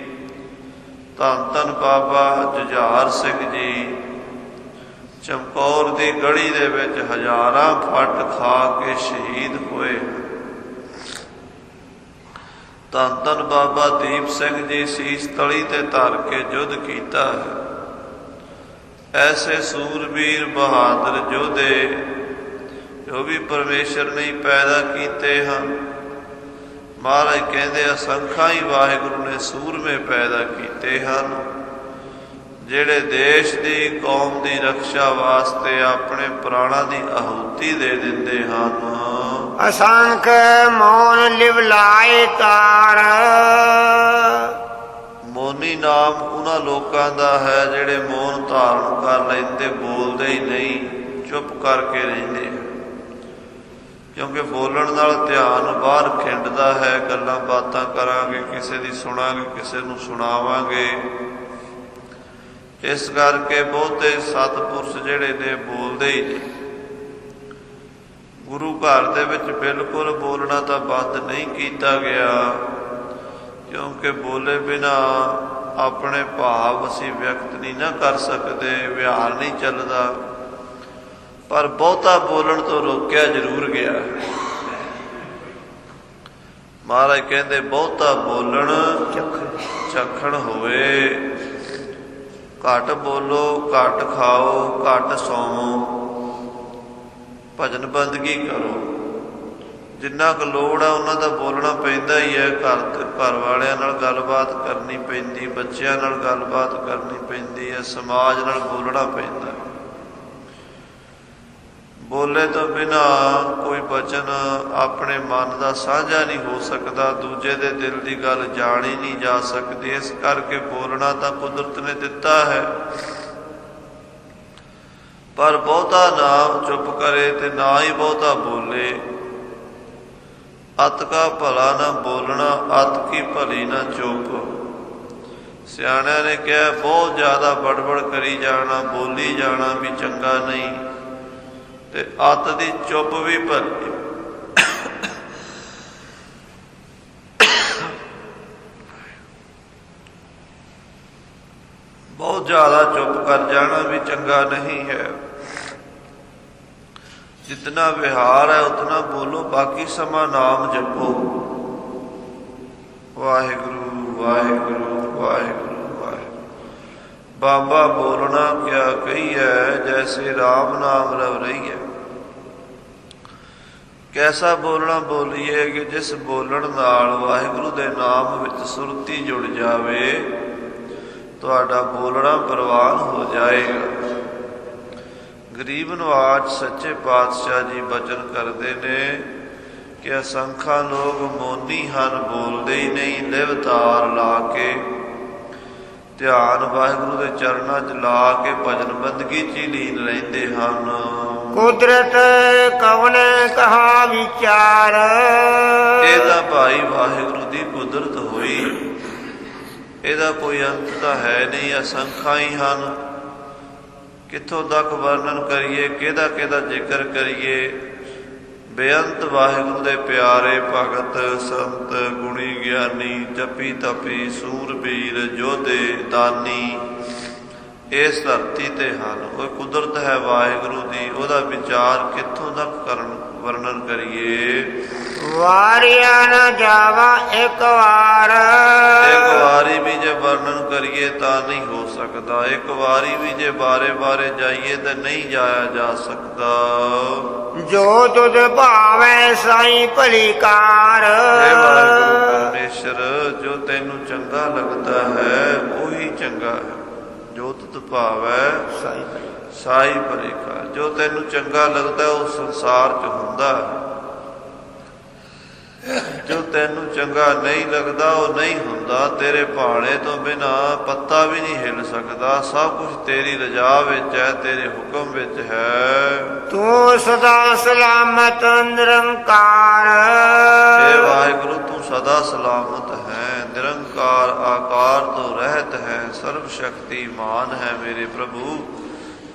ਧੰਨ ਧੰਨ ਬਾਬਾ ਜੁਝਾਰ ਸਿੰਘ ਜੀ ਚਮਕੌਰ ਦੀ ਗੜੀ ਦੇ ਵਿੱਚ ਹਜ਼ਾਰਾਂ ਫੱਟ ਖਾ ਕੇ ਸ਼ਹੀਦ ਹੋਏ। ਧੰਨ ਧੰਨ ਬਾਬਾ ਦੀਪ ਸਿੰਘ ਜੀ ਸੀਸ ਤਲੀ ਤੇ ਧਰ ਕੇ ਯੁੱਧ ਕੀਤਾ ਹੈ। ਐਸੇ ਸੂਰਬੀਰ ਬਹਾਦਰ ਯੋਧੇ ਜੋ ਵੀ ਪਰਮੇਸ਼ਰ ਨੇ ਪੈਦਾ ਕੀਤੇ ਹਨ। ਮਹਾਰਾਜ ਕਹਿੰਦੇ ਅਸੰਖਾਂ ਹੀ ਵਾਹਿਗੁਰੂ ਨੇ ਸੂਰਮੇ ਪੈਦਾ ਕੀਤੇ ਹਨ ਜਿਹੜੇ ਦੇਸ਼ ਦੀ, ਕੌਮ ਦੀ ਰਕਸ਼ਾ ਵਾਸਤੇ ਆਪਣੇ ਪ੍ਰਾਣਾਂ ਦੀ ਆਹੂਤੀ ਦੇ ਦਿੰਦੇ ਹਨ। ਅਸੰਖ ਮੋਨ ਲਿਵਲਾਏ ਤਾਰ। ਮੋਨੀ ਨਾਮ ਉਹਨਾਂ ਲੋਕਾਂ ਦਾ ਹੈ ਜਿਹੜੇ ਮੌਨ ਧਾਰਨ ਕਰ ਲੈਂਦੇ, ਬੋਲਦੇ ਹੀ ਨਹੀਂ, ਚੁੱਪ ਕਰਕੇ ਰਹਿੰਦੇ। ਕਿਉਂਕਿ ਬੋਲਣ ਨਾਲ ਧਿਆਨ ਬਾਹਰ ਖਿੰਡਦਾ ਹੈ। ਗੱਲਾਂ ਬਾਤਾਂ ਕਰਾਂਗੇ, ਕਿਸੇ ਦੀ ਸੁਣਾਂਗੇ, ਕਿਸੇ ਨੂੰ ਸੁਣਾਵਾਂਗੇ। ਇਸ ਕਰਕੇ ਬਹੁਤੇ ਸਤਿਪੁਰਸ਼ ਜਿਹੜੇ ਨੇ ਬੋਲਦੇ ਹੀ ਨਹੀਂ। ਗੁਰੂ ਘਰ ਦੇ ਵਿੱਚ ਬਿਲਕੁਲ ਬੋਲਣਾ ਤਾਂ ਬੰਦ ਨਹੀਂ ਕੀਤਾ ਗਿਆ, ਕਿਉਂਕਿ ਬੋਲੇ ਬਿਨਾ ਆਪਣੇ ਭਾਵ ਅਸੀਂ ਵਿਅਕਤ ਨਹੀਂ ਨਾ ਕਰ ਸਕਦੇ, ਵਿਹਾਰ ਨਹੀਂ ਚੱਲਦਾ। ਪਰ ਬਹੁਤਾ ਬੋਲਣ ਤੋਂ ਰੋਕਿਆ ਜ਼ਰੂਰ ਗਿਆ। ਮਹਾਰਾਜ ਕਹਿੰਦੇ ਬਹੁਤਾ ਬੋਲਣ ਚਖਣ ਹੋਵੇ। ਘੱਟ ਬੋਲੋ, ਘੱਟ ਖਾਓ, ਘੱਟ ਸੌਵੋ, ਭਜਨ ਬੰਦਗੀ ਕਰੋ। ਜਿੰਨਾ ਕੁ ਲੋੜ ਆ ਉਹਨਾਂ ਦਾ ਬੋਲਣਾ ਪੈਂਦਾ ਹੀ ਹੈ। ਘਰ ਵਾਲਿਆਂ ਨਾਲ ਗੱਲਬਾਤ ਕਰਨੀ ਪੈਂਦੀ, ਬੱਚਿਆਂ ਨਾਲ ਗੱਲਬਾਤ ਕਰਨੀ ਪੈਂਦੀ ਹੈ, ਸਮਾਜ ਨਾਲ ਬੋਲਣਾ ਪੈਂਦਾ। ਬੋਲੇ ਤੋਂ ਬਿਨਾ ਕੋਈ ਬਚਨ ਆਪਣੇ ਮਨ ਦਾ ਸਾਂਝਾ ਨਹੀਂ ਹੋ ਸਕਦਾ, ਦੂਜੇ ਦੇ ਦਿਲ ਦੀ ਗੱਲ ਜਾਣ ਹੀ ਨਹੀਂ ਜਾ ਸਕਦੀ। ਇਸ ਕਰਕੇ ਬੋਲਣਾ ਤਾਂ ਕੁਦਰਤ ਨੇ ਦਿੱਤਾ ਹੈ, ਪਰ ਬਹੁਤਾ ਨਾ ਚੁੱਪ ਕਰੇ ਤੇ ਨਾ ਹੀ ਬਹੁਤਾ ਬੋਲੇ। ਅਤ ਕਾ ਭਲਾ ਨਾ ਬੋਲਣਾ, ਅਤ ਕੀ ਭਲੀ ਨਾ ਚੁੱਪ। ਸਿਆਣਿਆਂ ਨੇ ਕਿਹਾ ਬਹੁਤ ਜ਼ਿਆਦਾ ਬੜਬੜ ਕਰੀ ਜਾਣਾ, ਬੋਲੀ ਜਾਣਾ ਵੀ ਚੰਗਾ ਨਹੀਂ, ਤੇ ਅੱਤ ਦੀ ਚੁੱਪ ਵੀ ਭਲੀ। ਬਹੁਤ ਜ਼ਿਆਦਾ ਚੁੱਪ ਕਰ ਜਾਣਾ ਵੀ ਚੰਗਾ ਨਹੀਂ ਹੈ। ਜਿਤਨਾ ਵਿਹਾਰ ਹੈ ਉਤਨਾ ਬੋਲੋ, ਬਾਕੀ ਸਮਾਂ ਨਾਮ ਜਪੋ। ਵਾਹਿਗੁਰੂ ਵਾਹਿਗੁਰੂ ਵਾਹਿਗੁਰੂ ਵਾਹਿਗੁਰੂ। ਬਾਬਾ ਬੋਲਣਾ ਕਿਆ ਕਹੀਐ, ਜੈਸੇ ਰਾਮ ਨਾਮ ਰਵ ਰਹੀ ਹੈ। ਕੈਸਾ ਬੋਲਣਾ ਬੋਲੀਏ ਕਿ ਜਿਸ ਬੋਲਣ ਨਾਲ ਵਾਹਿਗੁਰੂ ਦੇ ਨਾਮ ਵਿੱਚ ਸੁਰਤੀ ਜੁੜ ਜਾਵੇ, ਤੁਹਾਡਾ ਬੋਲਣਾ ਪ੍ਰਵਾਨ ਹੋ ਜਾਏਗਾ। ਗਰੀਬ ਨਵਾਜ ਸੱਚੇ ਪਾਤਸ਼ਾਹ ਜੀ ਬਚਨ ਕਰਦੇ ਨੇ ਕਿ ਅਸੰਖਾਂ ਲੋਕ ਮੋਨੀ ਹਨ, ਬੋਲਦੇ ਹੀ ਨਹੀਂ, ਲਿਵਤਾਰ ਲਾ ਕੇ ਧਿਆਨ ਵਾਹਿਗੁਰੂ ਦੇ ਚਰਨਾਂ 'ਚ ਲਾ ਕੇ ਭਜਨ ਬੰਦਗੀ 'ਚ ਹੀ ਲੀਨ ਰਹਿੰਦੇ ਹਨ। ਕੁਦਰਤ ਕਵਨ ਕਹਾ ਵਿਚਾਰ, ਇਹ ਤਾਂ ਭਾਈ ਵਾਹਿਗੁਰੂ ਦੀ ਕੁਦਰਤ ਹੋਈ, ਇਹਦਾ ਕੋਈ ਅੰਤ ਤਾਂ ਹੈ ਨਹੀਂ। ਅਸੰਖਾਂ ਹੀ ਹਨ, ਕਿੱਥੋਂ ਤੱਕ ਵਰਣਨ ਕਰੀਏ, ਕਿਹਦਾ ਕਿਹਦਾ ਜ਼ਿਕਰ ਕਰੀਏ। ਬੇਅੰਤ ਵਾਹਿਗੁਰੂ ਦੇ ਪਿਆਰੇ ਭਗਤ ਸੰਤ ਗੁਣੀ ਗਿਆਨੀ, ਜਪੀ ਤਪੀ ਸੂਰਬੀਰ ਯੋਧੇ ਦਾਨੀ ਇਸ ਧਰਤੀ ਤੇ ਹਨ। ਉਹ ਕੁਦਰਤ ਹੈ ਵਾਹਿਗੁਰੂ ਦੀ, ਉਹਦਾ ਵਿਚਾਰ ਕਿੱਥੋਂ ਤੱਕ ਵਰਣਨ ਕਰੀਏ। ਵਾਰਿਆ ਨਾ ਜਾਵਾ ਇੱਕ ਵਾਰ, ਇੱਕ ਵਾਰੀ ਵੀ ਜੇ ਵਰਣਨ ਕਰੀਏ ਤਾਂ ਨਹੀਂ ਹੋ ਸਕਦਾ। ਇੱਕ ਵਾਰੀ ਵੀ ਜੇ ਬਾਰੇ ਬਾਰੇ ਜਾਈਏ ਤਾਂ ਨਹੀਂ ਜਾਇਆ ਜਾ ਸਕਦਾ। ਜੋ ਤੁਧ ਭਾਵੈ ਸਾਈ ਭਲੀ ਕਾਰ, ਹੇ ਵਾਹਿਗੁਰੂ ਪਰਮੇਸ਼ਰ, ਜੋ ਤੈਨੂੰ ਚੰਗਾ ਲੱਗਦਾ ਹੈ ਉਹੀ ਚੰਗਾ ਹੈ। ਜੋ ਤੁਧ ਭਾਵੈ ਸਾਈ ਭਲੀ ਕਾਰ, ਜੋ ਤੈਨੂੰ ਚੰਗਾ ਲੱਗਦਾ ਉਹ ਸੰਸਾਰ 'ਚ ਹੁੰਦਾ ਹੈ। ਜੋ ਤੈਨੂੰ ਚੰਗਾ ਨਹੀਂ ਲੱਗਦਾ ਉਹ ਨਹੀਂ ਹੁੰਦਾ। ਤੇਰੇ ਭਾਣੇ ਤੋਂ ਬਿਨਾ ਪੱਤਾ ਵੀ ਨਹੀਂ ਹਿੱਲ ਸਕਦਾ। ਸਭ ਕੁਝ ਤੇਰੀ ਰਜ਼ਾ ਵਿੱਚ ਹੈ, ਤੇਰੇ ਹੁਕਮ ਵਿੱਚ ਹੈ। ਤੂੰ ਸਦਾ ਸਲਾਮਤ ਨਿਰੰਕਾਰ, ਹੇ ਵਾਹਿਗੁਰੂ ਤੂੰ ਸਦਾ ਸਲਾਮਤ ਹੈ, ਨਿਰੰਕਾਰ ਆਕਾਰ ਤੋਂ ਰਹਿਤ ਹੈ, ਸਰਬ ਸ਼ਕਤੀਮਾਨ ਹੈ। ਮੇਰੇ ਪ੍ਰਭੂ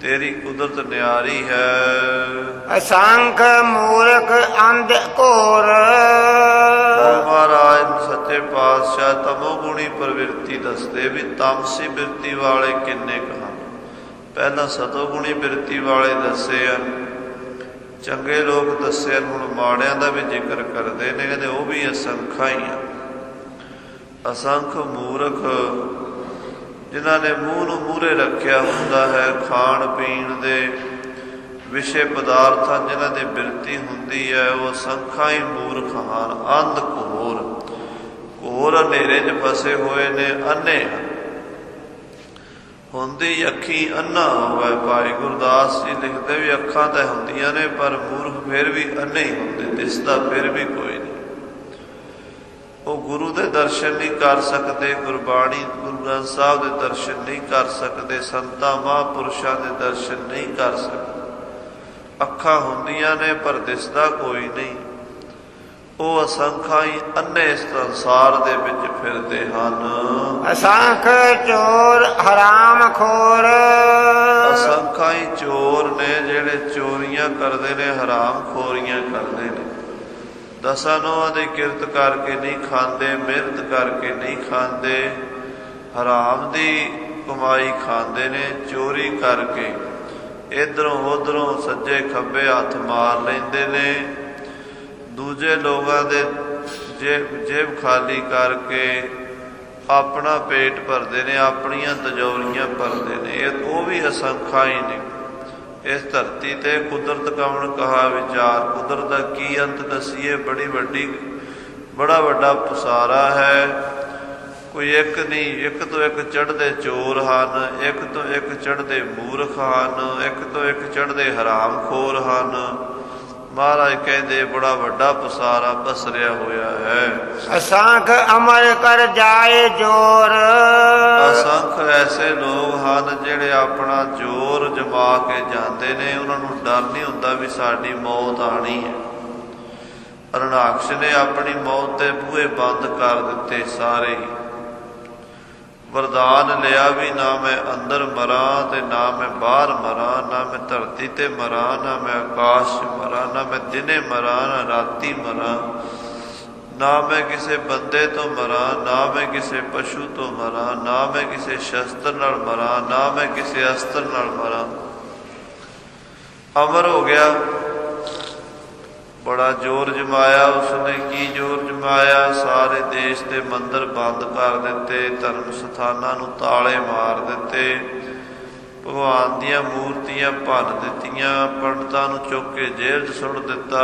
ਤੇਰੀ ਕੁਦਰਤ ਨਿਆਰੀ ਹੈ। ਅਸੰਖ ਮੂਰਖ ਅੰਧ ਘੋਰ, ਮਹਾਰਾਜ ਸੱਚੇ ਪਾਤਸ਼ਾਹ ਤਮੋ ਗੁਣੀ ਪ੍ਰਵਿਰਤੀ ਦੱਸਦੇ ਵੀ ਤਾਮਸੀ ਬਿਰਤੀ ਵਾਲੇ ਕਿੰਨੇ ਕੁ ਹਨ। ਪਹਿਲਾਂ ਸਤੋ ਗੁਣੀ ਬਿਰਤੀ ਵਾਲੇ ਦੱਸੇ ਹਨ, ਚੰਗੇ ਲੋਕ ਦੱਸੇ ਹਨ। ਹੁਣ ਮਾੜਿਆਂ ਦਾ ਵੀ ਜ਼ਿਕਰ ਕਰਦੇ ਨੇ, ਕਹਿੰਦੇ ਉਹ ਵੀ ਅਸੰਖਾਂ ਹੀ ਆ। ਅਸੰਖ ਮੂਰਖ ਜਿਨ੍ਹਾਂ ਨੇ ਮੂੰਹ ਨੂੰ ਮੂਹਰੇ ਰੱਖਿਆ ਹੁੰਦਾ ਹੈ, ਖਾਣ ਪੀਣ ਦੇ ਵਿਸ਼ੇ ਪਦਾਰਥਾਂ ਜਿਨ੍ਹਾਂ ਦੀ ਬਿਰਤੀ ਹੁੰਦੀ ਹੈ, ਉਹ ਅਸੰਖਾਂ ਹੀ ਮੂਰਖ ਹਨ। ਅੰਧ ਘੋਰ, ਘੋਰ ਹਨੇਰੇ 'ਚ ਫਸੇ ਹੋਏ ਨੇ, ਅੰਨੇ ਹਨ। ਹੁੰਦੀ ਅੱਖੀ ਅੰਨਾ ਹੋਵੇ। ਭਾਈ ਗੁਰਦਾਸ ਜੀ ਲਿਖਦੇ ਵੀ ਅੱਖਾਂ ਤਾਂ ਹੁੰਦੀਆਂ ਨੇ ਪਰ ਮੂਰਖ ਫਿਰ ਵੀ ਅੰਨੇ ਹੀ ਹੁੰਦੇ, ਦਿਸਦਾ ਫਿਰ ਵੀ ਕੋਈ ਨਹੀਂ। ਉਹ ਗੁਰੂ ਦੇ ਦਰਸ਼ਨ ਨਹੀਂ ਕਰ ਸਕਦੇ, ਗੁਰਬਾਣੀ ਗੁਰੂ ਗ੍ਰੰਥ ਸਾਹਿਬ ਦੇ ਦਰਸ਼ਨ ਨਹੀਂ ਕਰ ਸਕਦੇ, ਸੰਤਾਂ ਮਹਾਂਪੁਰਸ਼ਾਂ ਦੇ ਦਰਸ਼ਨ ਨਹੀਂ ਕਰ ਸਕਦੇ। ਅੱਖਾਂ ਹੁੰਦੀਆਂ ਨੇ ਪਰ ਦਿਸਦਾ ਕੋਈ ਨਹੀਂ। ਉਹ ਅਸੰਖਾਂ ਹੀ ਅੰਨੇ ਇਸ ਸੰਸਾਰ ਦੇ ਵਿੱਚ ਫਿਰਦੇ ਹਨ। ਅਸੰਖ ਚੋਰ ਹਰਾਮ ਖੋਰ, ਅਸੰਖਾਂ ਹੀ ਚੋਰ ਨੇ ਜਿਹੜੇ ਚੋਰੀਆਂ ਕਰਦੇ ਨੇ, ਹਰਾਮ ਖੋਰੀਆਂ ਕਰਦੇ ਨੇ। ਦਸਾਂ ਨੋਹਾਂ ਦੀ ਕਿਰਤ ਕਰਕੇ ਨਹੀਂ ਖਾਂਦੇ, ਮਿਹਨਤ ਕਰਕੇ ਨਹੀਂ ਖਾਂਦੇ, ਹਰਾਮ ਦੀ ਕਮਾਈ ਖਾਂਦੇ ਨੇ। ਚੋਰੀ ਕਰਕੇ ਇੱਧਰੋਂ ਉੱਧਰੋਂ ਸੱਜੇ ਖੱਬੇ ਹੱਥ ਮਾਰ ਲੈਂਦੇ ਨੇ। ਦੂਜੇ ਲੋਕਾਂ ਦੇ ਜੇਬ ਖਾਲੀ ਕਰਕੇ ਆਪਣਾ ਪੇਟ ਭਰਦੇ ਨੇ, ਆਪਣੀਆਂ ਤਜੌਰੀਆਂ ਭਰਦੇ ਨੇ। ਉਹ ਵੀ ਅਸੰਖਾਂ ਹੀ ਨੇ। ਇਸ ਧਰਤੀ ਤੇ ਕੁਦਰਤ ਕਵਣ ਕਹਾ ਵਿਚਾਰ, ਕੁਦਰਤ ਦਾ ਕੀ ਅੰਤ ਦੱਸੀਏ। ਬੜਾ ਵੱਡਾ ਪਸਾਰਾ ਹੈ। ਕੋਈ ਇੱਕ ਨਹੀਂ, ਇੱਕ ਤੋਂ ਇੱਕ ਚੜ੍ਹਦੇ ਚੋਰ ਹਨ, ਇੱਕ ਤੋਂ ਇੱਕ ਚੜ੍ਹਦੇ ਮੂਰਖ ਹਨ, ਇੱਕ ਤੋਂ ਇੱਕ ਚੜ੍ਹਦੇ ਹਰਾਮ ਖੋਰ ਹਨ। ਮਹਾਰਾਜ ਕਹਿੰਦੇ ਬੜਾ ਵੱਡਾ ਪਸਾਰਾ ਪਸਰਿਆ ਹੋਇਆ ਹੈ। ਅਸੰਖ ਅਮਰ ਕਰ ਜਾਏ ਜੋਰ, ਅਸੰਖ ਐਸੇ ਲੋਕ ਹਨ ਜਿਹੜੇ ਆਪਣਾ ਜ਼ੋਰ ਜਮਾ ਕੇ ਜਾਂਦੇ ਨੇ। ਉਹਨਾਂ ਨੂੰ ਡਰ ਨਹੀਂ ਹੁੰਦਾ ਵੀ ਸਾਡੀ ਮੌਤ ਆਣੀ ਹੈ। ਅਰਣਾਕਸ਼ ਨੇ ਆਪਣੀ ਮੌਤ ਦੇ ਬੂਹੇ ਬੰਦ ਕਰ ਦਿੱਤੇ ਸਾਰੇ ਹੀ। ਵਰਦਾਨ ਲਿਆ ਵੀ ਨਾ ਮੈਂ ਅੰਦਰ ਮਰਾਂ ਤੇ ਨਾ ਮੈਂ ਬਾਹਰ ਮਰਾਂ, ਨਾ ਮੈਂ ਧਰਤੀ ਤੇ ਮਰਾਂ, ਨਾ ਮੈਂ ਆਕਾਸ਼ 'ਚ ਮਰਾਂ, ਨਾ ਮੈਂ ਦਿਨੇ ਮਰਾਂ, ਨਾ ਰਾਤੀ ਮਰਾਂ, ਨਾ ਮੈਂ ਕਿਸੇ ਬੰਦੇ ਤੋਂ ਮਰਾਂ, ਨਾ ਮੈਂ ਕਿਸੇ ਪਸ਼ੂ ਤੋਂ ਮਰਾਂ, ਨਾ ਮੈਂ ਕਿਸੇ ਸ਼ਸਤਰ ਨਾਲ ਮਰਾਂ, ਨਾ ਮੈਂ ਕਿਸੇ ਅਸਤਰ ਨਾਲ ਮਰਾਂ। ਅਮਰ ਹੋ ਗਿਆ। ਬੜਾ ਜ਼ੋਰ ਜਮਾਇਆ ਉਸਨੇ। ਕੀ ਜ਼ੋਰ ਜਮਾਇਆ? ਸਾਰੇ ਦੇਸ਼ ਦੇ ਮੰਦਰ ਬੰਦ ਕਰ ਦਿੱਤੇ, ਧਰਮ ਸਥਾਨਾਂ ਨੂੰ ਤਾਲੇ ਮਾਰ ਦਿੱਤੇ, ਭਗਵਾਨ ਦੀਆਂ ਮੂਰਤੀਆਂ ਭੰਨ ਦਿੱਤੀਆਂ, ਪੰਡਤਾਂ ਨੂੰ ਚੁੱਕ ਕੇ ਜੇਲ੍ਹ 'ਚ ਸੁੱਟ ਦਿੱਤਾ।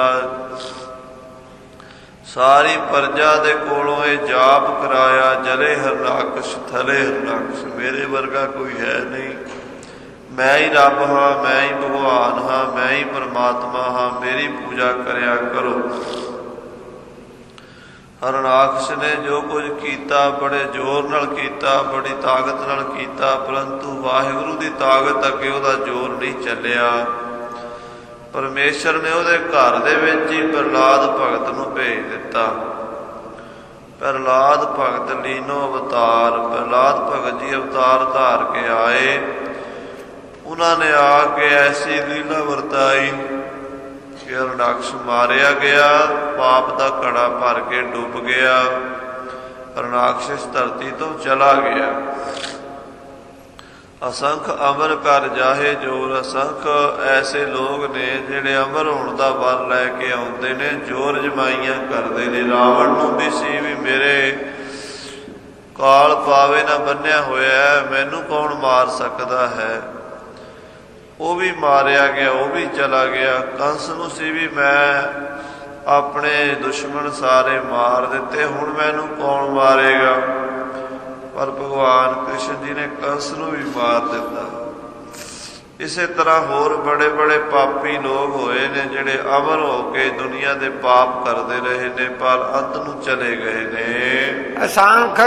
ਸਾਰੀ ਪ੍ਰਜਾ ਦੇ ਕੋਲੋਂ ਇਹ ਜਾਪ ਕਰਾਇਆ, ਜਲੇ ਹਰਨਾਕਸ਼ ਥਲੇ ਹਰਨਾਕਸ਼, ਮੇਰੇ ਵਰਗਾ ਕੋਈ ਹੈ ਨਹੀਂ, ਮੈਂ ਹੀ ਰੱਬ ਹਾਂ, ਮੈਂ ਹੀ ਭਗਵਾਨ ਹਾਂ, ਮੈਂ ਹੀ ਪਰਮਾਤਮਾ ਹਾਂ, ਮੇਰੀ ਪੂਜਾ ਕਰਿਆ ਕਰੋ। ਹਰਨਾਕਸ਼ ਨੇ ਜੋ ਕੁਝ ਕੀਤਾ ਬੜੇ ਜ਼ੋਰ ਨਾਲ ਕੀਤਾ, ਬੜੀ ਤਾਕਤ ਨਾਲ ਕੀਤਾ, ਪਰੰਤੂ ਵਾਹਿਗੁਰੂ ਦੀ ਤਾਕਤ ਅੱਗੇ ਉਹਦਾ ਜ਼ੋਰ ਨਹੀਂ ਚੱਲਿਆ। ਪਰਮੇਸ਼ਰ ਨੇ ਉਹਦੇ ਘਰ ਦੇ ਵਿੱਚ ਹੀ ਪ੍ਰਹਲਾਦ ਭਗਤ ਨੂੰ ਭੇਜ ਦਿੱਤਾ। ਪ੍ਰਹਲਾਦ ਭਗਤ ਲੀਨੋ ਅਵਤਾਰ, ਪ੍ਰਹਲਾਦ ਭਗਤ ਜੀ ਅਵਤਾਰ ਧਾਰ ਕੇ ਆਏ। ਉਹਨਾਂ ਨੇ ਆ ਕੇ ਐਸੀ ਲੀਲਾ ਵਰਤਾਈ ਕਿ ਹਰਨਾਕਸ਼ ਮਾਰਿਆ ਗਿਆ, ਪਾਪ ਦਾ ਘੜਾ ਭਰ ਕੇ ਡੁੱਬ ਗਿਆ, ਹਰਨਾਕਸ਼ ਇਸ ਧਰਤੀ ਤੋਂ ਚਲਾ ਗਿਆ। ਅਸੰਖ ਅਮਰ ਕਰ ਜਾਹੇ ਜੋਰ, ਅਸੰਖ ਐਸੇ ਲੋਕ ਨੇ ਜਿਹੜੇ ਅਮਰ ਹੋਣ ਦਾ ਵਰ ਲੈ ਕੇ ਆਉਂਦੇ ਨੇ, ਜ਼ੋਰ ਜਮਾਈਆਂ ਕਰਦੇ ਨੇ। ਰਾਵਣ ਨੂੰ ਵੀ ਸੀ ਵੀ ਮੇਰੇ ਕਾਲ ਪਾਵੇ ਨਾ ਬੰਨਿਆ ਹੋਇਆ, ਮੈਨੂੰ ਕੌਣ ਮਾਰ ਸਕਦਾ ਹੈ। ਉਹ ਵੀ ਮਾਰਿਆ ਗਿਆ, ਉਹ ਵੀ ਚਲਾ ਗਿਆ। ਕੰਸ ਨੂੰ ਸੀ ਵੀ ਮੈਂ ਆਪਣੇ ਦੁਸ਼ਮਣ ਸਾਰੇ ਮਾਰ ਦਿੱਤੇ, ਹੁਣ ਮੈਨੂੰ ਕੌਣ ਮਾਰੇਗਾ। ਪਰ ਭਗਵਾਨ ਕ੍ਰਿਸ਼ਨ ਜੀ ਨੇ ਕੰਸ ਨੂੰ ਵੀ ਮਾਰ ਦਿੱਤਾ। ਇਸੇ ਤਰ੍ਹਾਂ ਹੋਰ ਬੜੇ ਬੜੇ ਪਾਪੀ ਲੋਕ ਹੋਏ ਨੇ ਜਿਹੜੇ ਅਮਰ ਹੋ ਕੇ ਦੁਨੀਆ ਦੇ ਪਾਪ ਕਰਦੇ ਰਹੇ ਨੇ, ਪਰ ਅੰਤ ਨੂੰ ਚਲੇ ਗਏ ਨੇ। ਅਸੰਖ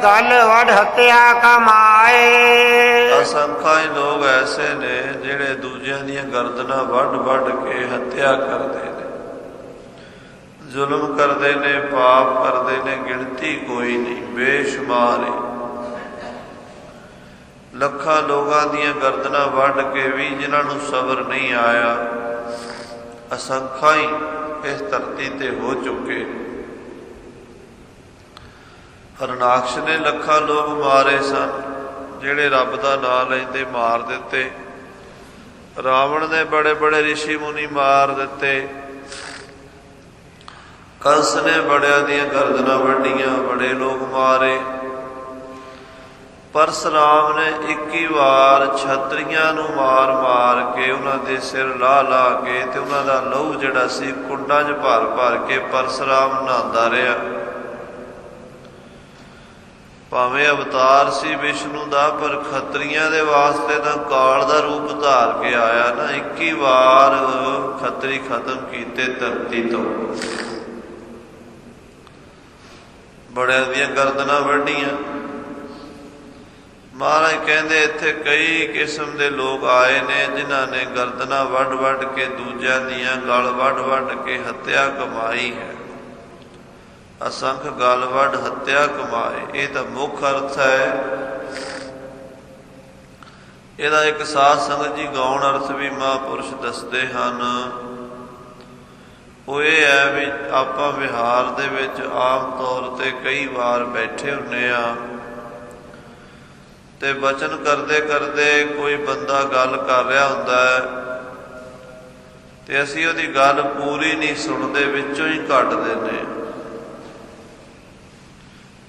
ਗਲ ਵਡ ਹੱਤਿਆ ਕਮਾਏ, ਅਸੰਖਾਂ ਹੀ ਲੋਕ ਐਸੇ ਨੇ ਜਿਹੜੇ ਦੂਜਿਆਂ ਦੀਆਂ ਗਰਦਨਾਂ ਵੱਢ ਵੱਢ ਕੇ ਹੱਤਿਆ ਕਰਦੇ ਨੇ, ਜ਼ੁਲਮ ਕਰਦੇ ਨੇ, ਪਾਪ ਕਰਦੇ ਨੇ, ਗਿਣਤੀ ਕੋਈ ਨਹੀਂ, ਬੇਸ਼ੁਮਾਰ ਹੈ। ਲੱਖਾਂ ਲੋਕਾਂ ਦੀਆਂ ਗਰਦਨਾਂ ਵੱਢ ਕੇ ਵੀ ਜਿਨ੍ਹਾਂ ਨੂੰ ਸਬਰ ਨਹੀਂ ਆਇਆ, ਅਸੰਖਾਂ ਹੀ ਇਸ ਧਰਤੀ ਤੇ ਹੋ ਚੁੱਕੇ। ਹਰਨਾਕਸ਼ ਨੇ ਲੱਖਾਂ ਲੋਕ ਮਾਰੇ ਸਨ ਜਿਹੜੇ ਰੱਬ ਦਾ ਨਾਂ ਲੈਂਦੇ, ਮਾਰ ਦਿੱਤੇ। ਰਾਵਣ ਨੇ ਬੜੇ ਬੜੇ ਰਿਸ਼ੀ ਮੁਨੀ ਮਾਰ ਦਿੱਤੇ। ਕੰਸ ਨੇ ਬੜਿਆਂ ਦੀਆਂ ਗਰਦਨਾਂ ਵੱਢੀਆਂ, ਬੜੇ ਲੋਕ ਮਾਰੇ। ਪਰਸ਼ੁਰਾਮ ਨੇ 21 ਵਾਰ ਛਤਰੀਆਂ ਨੂੰ ਮਾਰ ਮਾਰ ਕੇ ਉਹਨਾਂ ਦੇ ਸਿਰ ਲਾ ਲਾ ਕੇ ਤੇ ਉਹਨਾਂ ਦਾ ਲਹੂ ਜਿਹੜਾ ਸੀ ਕੁੰਡਾਂ 'ਚ ਭਰ ਭਰ ਕੇ ਪਰਸ਼ੁਰਾਮ ਨਹਾਉਂਦਾ ਰਿਹਾ। ਭਾਵੇਂ ਅਵਤਾਰ ਸੀ ਵਿਸ਼ਨੂੰ ਦਾ, ਪਰ ਖੱਤਰੀਆਂ ਦੇ ਵਾਸਤੇ ਤਾਂ ਕਾਲ ਦਾ ਰੂਪ ਧਾਰ ਕੇ ਆਇਆ ਨਾ। 21 ਵਾਰ ਖੱਤਰੀ ਖਤਮ ਕੀਤੇ ਧਰਤੀ ਤੋਂ, ਬੜਿਆਂ ਦੀਆਂ ਗਰਦਨਾਂ ਵੱਢੀਆਂ। ਮਹਾਰਾਜ ਕਹਿੰਦੇ ਇੱਥੇ ਕਈ ਕਿਸਮ ਦੇ ਲੋਕ ਆਏ ਨੇ ਜਿਨ੍ਹਾਂ ਨੇ ਗਰਦਨਾਂ ਵੱਢ ਵੱਢ ਕੇ ਦੂਜਿਆਂ ਦੀਆਂ ਗਲ ਵੱਢ ਵੱਢ ਕੇ ਹੱਤਿਆ ਕਮਾਈ ਹੈ। ਅਸੰਖ ਗਲ ਵੱਢ ਹੱਤਿਆ ਕਮਾਏ, ਇਹ ਤਾਂ ਮੁੱਖ ਅਰਥ ਹੈ। ਇਹਦਾ ਇੱਕ ਸਾਧ ਸੰਗਤ ਜੀ ਗਾਉਣ ਅਰਥ ਵੀ ਮਹਾਂਪੁਰਸ਼ ਦੱਸਦੇ ਹਨ। ਉਹ ਇਹ ਹੈ ਵੀ ਆਪਾਂ ਵਿਹਾਰ ਦੇ ਵਿੱਚ ਆਮ ਤੌਰ ਤੇ ਕਈ ਵਾਰ ਬੈਠੇ ਹੁੰਦੇ ਆ ਤੇ ਬਚਨ ਕਰਦੇ ਕਰਦੇ ਕੋਈ ਬੰਦਾ ਗੱਲ ਕਰ ਰਿਹਾ ਹੁੰਦਾ ਹੈ ਤੇ ਅਸੀਂ ਉਹਦੀ ਗੱਲ ਪੂਰੀ ਨਹੀਂ ਸੁਣਦੇ, ਵਿੱਚੋਂ ਹੀ ਕੱਢ ਦਿੰਦੇ।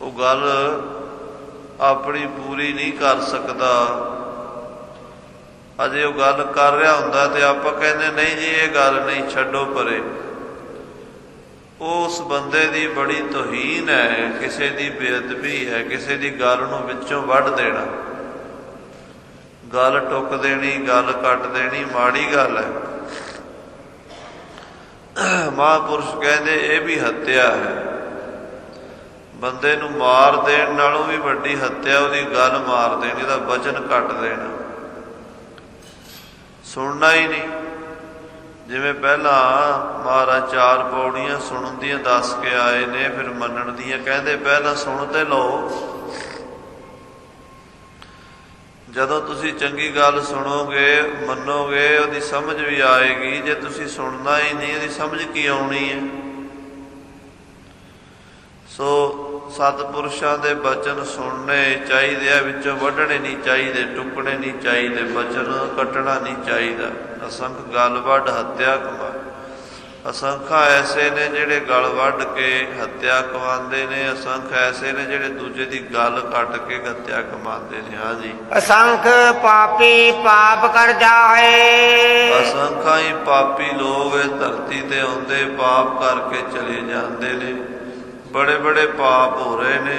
ਉਹ ਗੱਲ ਆਪਣੀ ਪੂਰੀ ਨਹੀਂ ਕਰ ਸਕਦਾ, ਅਜੇ ਉਹ ਗੱਲ ਕਰ ਰਿਹਾ ਹੁੰਦਾ ਤੇ ਆਪਾਂ ਕਹਿੰਦੇ ਨਹੀਂ ਜੀ ਇਹ ਗੱਲ ਨਹੀਂ, ਛੱਡੋ ਪਰੇ। ਉਸ ਬੰਦੇ ਦੀ ਬੜੀ ਤੋਹੀਨ ਹੈ, ਕਿਸੇ ਦੀ ਬੇਅਦਬੀ ਹੈ, ਕਿਸੇ ਦੀ ਗੱਲ ਨੂੰ ਵਿੱਚੋਂ ਵੱਢ ਦੇਣਾ, ਗੱਲ ਟੁੱਕ ਦੇਣੀ, ਗੱਲ ਕੱਟ ਦੇਣੀ, ਮਾੜੀ ਗੱਲ ਹੈ। ਮਹਾਂਪੁਰਸ਼ ਕਹਿੰਦੇ ਇਹ ਵੀ ਹੱਤਿਆ ਹੈ। ਬੰਦੇ ਨੂੰ ਮਾਰ ਦੇਣ ਨਾਲੋਂ ਵੀ ਵੱਡੀ ਹੱਤਿਆ ਉਹਦੀ ਗੱਲ ਮਾਰ ਦੇਣੀ, ਉਹਦਾ ਵਚਨ ਕੱਟ ਦੇਣਾ, ਸੁਣਨਾ ਹੀ ਨਹੀਂ। ਜਿਵੇਂ ਪਹਿਲਾਂ ਮਹਾਰਾਜ 4 ਪੌੜੀਆਂ ਸੁਣਨ ਦੀਆਂ ਦੱਸ ਕੇ ਆਏ ਨੇ, ਫਿਰ ਮੰਨਣ ਦੀਆਂ ਕਹਿੰਦੇ ਪਹਿਲਾਂ ਸੁਣ ਤੇ ਲਓ, ਜਦੋਂ ਤੁਸੀਂ ਚੰਗੀ ਗੱਲ ਸੁਣੋਗੇ, ਮੰਨੋਗੇ, ਉਹਦੀ ਸਮਝ ਵੀ ਆਏਗੀ। ਜੇ ਤੁਸੀਂ ਸੁਣਨਾ ਹੀ ਨਹੀਂ, ਉਹਦੀ ਸਮਝ ਕੀ ਆਉਣੀ ਹੈ? ਸੋ ਸਤਿਪੁਰਸ਼ਾਂ ਦੇ ਬਚਨ ਸੁਣਨੇ ਚਾਹੀਦੇ ਆ, ਵਿੱਚੋਂ ਵੱਢਣੇ ਨਹੀਂ ਚਾਹੀਦੇ, ਟੁੱਕਣੇ ਨਹੀਂ ਚਾਹੀਦੇ, ਬਚਨ ਕੱਟਣਾ ਨਹੀਂ ਚਾਹੀਦਾ। ਅਸੰਖ ਗਲ ਵੱਢ ਹੱਤਿਆ ਕਮਾ, ਅਸੰਖਾਂ ਐਸੇ ਨੇ ਜਿਹੜੇ ਗਲ ਵੱਢ ਕੇ ਹੱਤਿਆ ਕਮਾਉਂਦੇ ਨੇ, ਅਸੰਖ ਐਸੇ ਨੇ ਜਿਹੜੇ ਦੂਜੇ ਦੀ ਗਲ ਕੱਟ ਕੇ ਹੱਤਿਆ ਕਮਾਉਂਦੇ ਨੇ। ਹਾਂਜੀ, ਅਸੰਖ ਪਾਪੀ ਪਾਪ ਕਰ ਜਾਏ, ਅਸੰਖਾਂ ਹੀ ਪਾਪੀ ਲੋਕ ਇਸ ਧਰਤੀ ਤੇ ਆਉਂਦੇ ਪਾਪ ਕਰਕੇ ਚਲੇ ਜਾਂਦੇ ਨੇ। ਬੜੇ ਬੜੇ ਪਾਪ ਹੋ ਰਹੇ ਨੇ,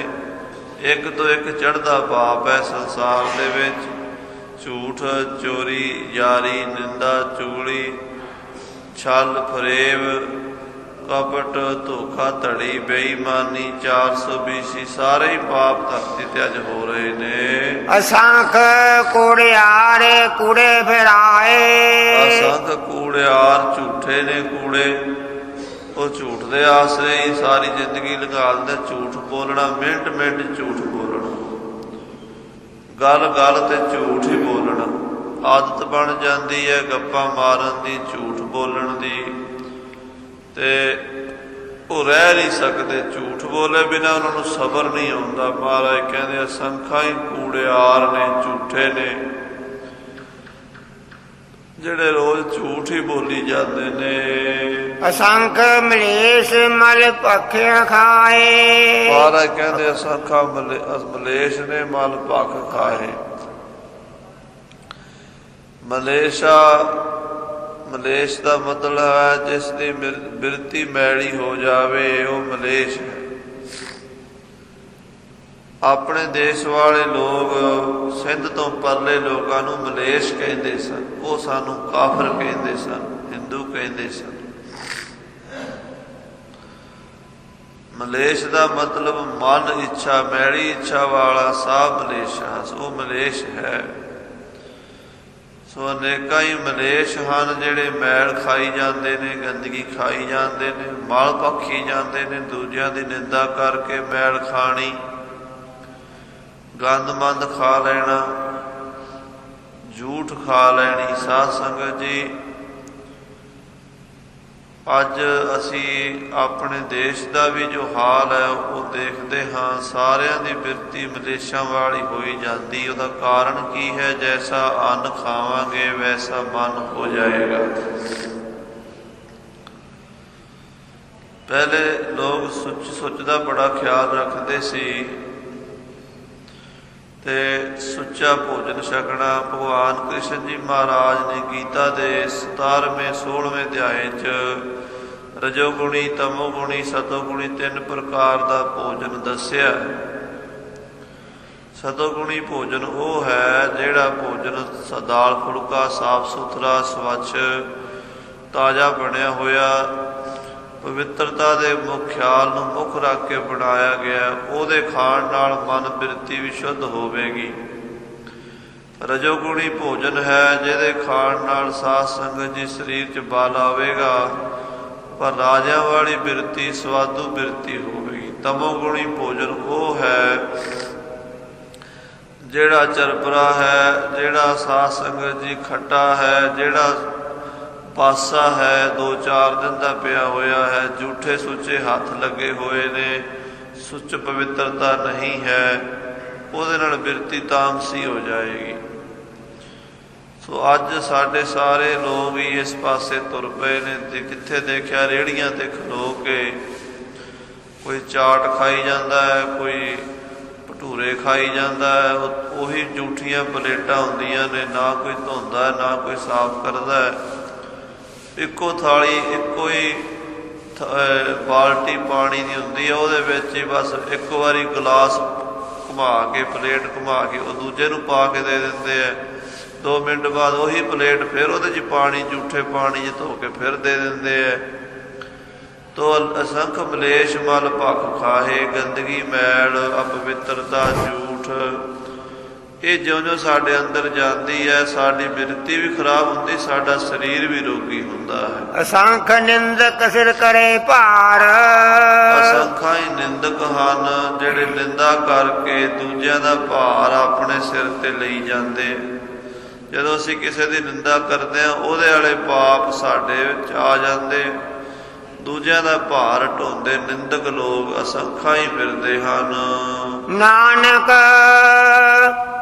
ਇੱਕ ਤੋਂ ਇੱਕ ਚੜ੍ਹਦਾ ਪਾਪ ਹੈ ਸੰਸਾਰ ਦੇ ਵਿੱਚ। ਝੂਠ, ਚੋਰੀ, ਯਾਰੀ, ਨਿੰਦਾ, ਚੁਗਲੀ, ਛਲ, ਫਰੇਬ, ਕਪਟ, ਧੋਖਾ ਧੜੀ, ਬੇਈਮਾਨੀ, 420 ਸਾਰੇ ਹੀ ਪਾਪ ਧਰਤੀ ਤੇ ਅੱਜ ਹੋ ਰਹੇ ਨੇ। ਅਸੰਖ ਕੂੜਿਆਰ ਕੂੜੇ ਫਿਰਾਏ, ਅਸੰਖ ਕੂੜਿਆਰ ਝੂਠੇ ਨੇ ਕੂੜੇ, ਉਹ ਝੂਠ ਦੇ ਆਸਰੇ ਹੀ ਸਾਰੀ ਜ਼ਿੰਦਗੀ ਲਗਾ ਦਿੰਦੇ। ਝੂਠ ਬੋਲਣਾ, ਮਿੰਟ ਮਿੰਟ ਝੂਠ ਬੋਲਣਾ, ਗੱਲ ਗੱਲ ਤੇ ਝੂਠ ਹੀ ਬੋਲਣਾ ਆਦਤ ਬਣ ਜਾਂਦੀ ਹੈ, ਗੱਪਾਂ ਮਾਰਨ ਦੀ, ਝੂਠ ਬੋਲਣ ਦੀ, ਤੇ ਉਹ ਰਹਿ ਨਹੀਂ ਸਕਦੇ। ਝੂਠ ਬੋਲੇ ਬਿਨਾਂ ਉਹਨਾਂ ਨੂੰ ਸਬਰ ਨਹੀਂ ਆਉਂਦਾ। ਮਹਾਰਾਜ ਕਹਿੰਦੇ ਅਸੰਖਾਂ ਹੀ ਕੂੜਿਆਰ ਨੇ, ਝੂਠੇ ਨੇ, ਜਿਹੜੇ ਰੋਜ਼ ਝੂਠ ਹੀ ਬੋਲੀ ਜਾਂਦੇ ਨੇ। ਅਸੰਖ ਮਲੇਸ਼ ਮਲ ਭਖਿਆ ਖਾਏ, ਮਹਾਰਾਜ ਕਹਿੰਦੇ ਅਸੰਖਾਂ ਮਲੇਸ਼ ਨੇ ਮਲ ਭਖ ਖਾਏ। ਮਲੇਸ਼ਾ, ਮਲੇਸ਼ ਦਾ ਮਤਲਬ ਹੈ ਜਿਸ ਦੀ ਬਿਰਤੀ ਮੈਲੀ ਹੋ ਜਾਵੇ, ਉਹ ਮਲੇਸ਼ ਹੈ। ਆਪਣੇ ਦੇਸ਼ ਵਾਲੇ ਲੋਕ ਸਿੰਧ ਤੋਂ ਪਰਲੇ ਲੋਕਾਂ ਨੂੰ ਮਲੇਸ਼ ਕਹਿੰਦੇ ਸਨ, ਉਹ ਸਾਨੂੰ ਕਾਫਰ ਕਹਿੰਦੇ ਸਨ, ਹਿੰਦੂ ਕਹਿੰਦੇ ਸਨ। ਮਲੇਸ਼ ਦਾ ਮਤਲਬ ਮਨ ਇੱਛਾ, ਮੈਲੀ ਇੱਛਾ ਵਾਲਾ ਸਾਹ ਮਲੇਸ਼ਾ, ਉਹ ਮਲੇਸ਼ ਹੈ। ਸੋ ਅਨੇਕਾਂ ਹੀ ਮਲੇਸ਼ ਹਨ ਜਿਹੜੇ ਮੈਲ ਖਾਈ ਜਾਂਦੇ ਨੇ, ਗੰਦਗੀ ਖਾਈ ਜਾਂਦੇ ਨੇ, ਮਲ ਭਖੀ ਜਾਂਦੇ ਨੇ। ਦੂਜਿਆਂ ਦੀ ਨਿੰਦਾ ਕਰਕੇ ਮੈਲ ਖਾਣੀ, ਗੰਦ ਮੰਦ ਖਾ ਲੈਣਾ, ਝੂਠ ਖਾ ਲੈਣੀ। ਸਾਧ ਸੰਗਤ ਜੀ, ਅੱਜ ਅਸੀਂ ਆਪਣੇ ਦੇਸ਼ ਦਾ ਵੀ ਜੋ ਹਾਲ ਹੈ ਉਹ ਦੇਖਦੇ ਹਾਂ। ਸਾਰਿਆਂ ਦੀ ਬਿਰਤੀ ਮਲੇਸ਼ਾਂ ਵਾਲੀ ਹੋਈ ਜਾਂਦੀ। ਉਹਦਾ ਕਾਰਨ ਕੀ ਹੈ? ਜੈਸਾ ਅੰਨ ਖਾਵਾਂਗੇ ਵੈਸਾ ਮਨ ਹੋ ਜਾਏਗਾ। ਪਹਿਲੇ ਲੋਕ ਸੁੱਚ ਦਾ ਬੜਾ ਖਿਆਲ ਰੱਖਦੇ ਸੀ ਤੇ ਸੁੱਚਾ ਭੋਜਨ ਛਕਣਾ। ਭਗਵਾਨ ਕ੍ਰਿਸ਼ਨ ਜੀ ਮਹਾਰਾਜ ਨੇ ਗੀਤਾ ਦੇ 17ਵੇਂ 16ਵੇਂ ਅਧਿਆਏ 'ਚ ਰਜੋਗੁਣੀ, ਤਮੋਗੁਣੀ, ਸਤੋਗੁਣੀ 3 ਪ੍ਰਕਾਰ ਦਾ ਭੋਜਨ ਦੱਸਿਆ। ਸਤੋਗੁਣੀ ਭੋਜਨ ਉਹ ਹੈ ਜਿਹੜਾ ਭੋਜਨ ਦਾਲ ਫੁਲਕਾ ਸਾਫ ਸੁਥਰਾ, ਸਵੱਛ, ਤਾਜ਼ਾ ਬਣਿਆ ਹੋਇਆ, ਪਵਿੱਤਰਤਾ ਦੇ ਮੁੱਖ ਖਿਆਲ ਨੂੰ ਮੁੱਖ ਰੱਖ ਕੇ ਬਣਾਇਆ ਗਿਆ। ਉਹਦੇ ਖਾਣ ਨਾਲ ਮਨ ਬਿਰਤੀ ਵੀ ਸ਼ੁੱਧ ਹੋਵੇਗੀ। ਰਜੋਗੁਣੀ ਭੋਜਨ ਹੈ ਜਿਹਦੇ ਖਾਣ ਨਾਲ ਸਾਧ ਸੰਗਤ ਜੀ ਸਰੀਰ 'ਚ ਬਲ ਆਵੇਗਾ, ਪਰ ਰਾਜਿਆਂ ਵਾਲੀ ਬਿਰਤੀ, ਸਵਾਦੂ ਬਿਰਤੀ ਹੋਵੇਗੀ। ਤਮੋਗੁਣੀ ਭੋਜਨ ਉਹ ਹੈ ਜਿਹੜਾ ਚਰਪਰਾ ਹੈ, ਜਿਹੜਾ ਸਾਧ ਸੰਗਤ ਜੀ ਖੱਟਾ ਹੈ, ਜਿਹੜਾ ਪਾਸਾ ਹੈ, 2-4 ਦਿਨ ਦਾ ਪਿਆ ਹੋਇਆ ਹੈ, ਝੂਠੇ ਸੁੱਚੇ ਹੱਥ ਲੱਗੇ ਹੋਏ ਨੇ, ਸੁੱਚ ਪਵਿੱਤਰਤਾ ਨਹੀਂ ਹੈ, ਉਹਦੇ ਨਾਲ ਬਿਰਤੀ ਤਾਮਸੀ ਹੋ ਜਾਏਗੀ। ਸੋ ਅੱਜ ਸਾਡੇ ਸਾਰੇ ਲੋਕ ਹੀ ਇਸ ਪਾਸੇ ਤੁਰ ਪਏ ਨੇ। ਤੇ ਕਿੱਥੇ ਦੇਖਿਆ ਰੇਹੜੀਆਂ ਤੇ ਖਲੋ ਕੇ ਕੋਈ ਚਾਟ ਖਾਈ ਜਾਂਦਾ ਹੈ, ਕੋਈ ਭਟੂਰੇ ਖਾਈ ਜਾਂਦਾ ਹੈ। ਉਹੀ ਝੂਠੀਆਂ ਪਲੇਟਾਂ ਹੁੰਦੀਆਂ ਨੇ, ਨਾ ਕੋਈ ਧੋਂਦਾ ਨਾ ਕੋਈ ਸਾਫ਼ ਕਰਦਾ ਹੈ। ਇੱਕੋ ਥਾਲੀ, ਇੱਕੋ ਹੀ ਬਾਲਟੀ ਪਾਣੀ ਦੀ ਹੁੰਦੀ ਹੈ, ਉਹਦੇ ਵਿੱਚ ਹੀ ਬਸ ਇੱਕ ਵਾਰੀ ਗਲਾਸ ਘੁਮਾ ਕੇ, ਪਲੇਟ ਘੁਮਾ ਕੇ ਉਹ ਦੂਜੇ ਨੂੰ ਪਾ ਕੇ ਦੇ ਦਿੰਦੇ ਹੈ। 2 ਮਿੰਟ ਬਾਅਦ ਉਹੀ ਪਲੇਟ ਫਿਰ ਉਹਦੇ 'ਚ ਪਾਣੀ, ਝੂਠੇ ਪਾਣੀ 'ਚ ਧੋ ਕੇ ਫਿਰ ਦੇ ਦਿੰਦੇ ਹੈ। ਤੋ ਅਸੰਖ ਮਲੇਸ਼ ਮਲ ਭਖ ਖਾਹੇ, ਗੰਦਗੀ, ਮੈਲ, ਅਪਵਿੱਤਰਤਾ, ਝੂਠ, ਇਹ ਜਿਉਂ-ਜਿਉਂ ਸਾਡੇ ਅੰਦਰ ਜਾਂਦੀ ਹੈ ਸਾਡੀ ਬਿਰਤੀ ਵੀ ਖਰਾਬ ਹੁੰਦੀ, ਸਾਡਾ ਸਰੀਰ ਵੀ ਰੋਗੀ ਹੁੰਦਾ ਹੈ। ਅਸੰਖ ਨਿੰਦਕ ਸਿਰ ਕਰੇ ਭਾਰ, ਅਸੰਖਾਂ ਹੀ ਨਿੰਦਕ ਹਨ ਜਿਹੜੇ ਨਿੰਦਾ ਕਰਕੇ ਦੂਜਿਆਂ ਦਾ ਭਾਰ ਆਪਣੇ ਸਿਰ ਤੇ ਲਈ ਜਾਂਦੇ। ਜਦੋਂ ਅਸੀਂ ਕਿਸੇ ਦੀ ਨਿੰਦਾ ਕਰਦੇ ਹਾਂ ਉਹਦੇ ਵਾਲੇ ਪਾਪ ਸਾਡੇ ਵਿੱਚ ਆ ਜਾਂਦੇ, ਦੂਜਿਆਂ ਦਾ ਭਾਰ ਢੋਂਦੇ ਨਿੰਦਕ ਲੋਕ ਅਸੰਖਾਂ ਹੀ ਫਿਰਦੇ ਹਨ। ਨਾਨਕ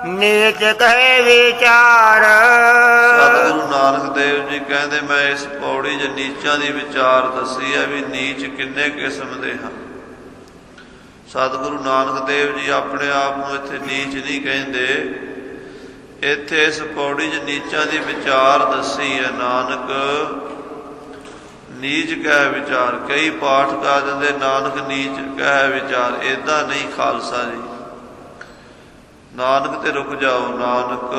ਨੀਚ ਕਹੇ ਵਿਚਾਰ, ਸਤਿਗੁਰੂ ਨਾਨਕ ਦੇਵ ਜੀ ਕਹਿੰਦੇ ਮੈਂ ਇਸ ਪੌੜੀ 'ਚ ਨੀਚਾਂ ਦੀ ਵਿਚਾਰ ਦੱਸੀ ਹੈ ਵੀ ਨੀਚ ਕਿੰਨੇ ਕਿਸਮ ਦੇ ਹਨ। ਸਤਿਗੁਰੂ ਨਾਨਕ ਦੇਵ ਜੀ ਆਪਣੇ ਆਪ ਨੂੰ ਇੱਥੇ ਨੀਚ ਨਹੀਂ ਕਹਿੰਦੇ, ਇੱਥੇ ਇਸ ਪੌੜੀ 'ਚ ਨੀਚਾਂ ਦੀ ਵਿਚਾਰ ਦੱਸੀ ਹੈ। ਨਾਨਕ ਨੀਚ ਕਹਿ ਵਿਚਾਰ, ਕਈ ਪਾਠ ਕਰ ਦਿੰਦੇ ਨਾਨਕ ਨੀਚ ਕਹਿ ਵਿਚਾਰ, ਏਦਾਂ ਨਹੀਂ ਖਾਲਸਾ ਜੀ। ਨਾਨਕ ਤੇ ਰੁਕ ਜਾਓ, ਨਾਨਕ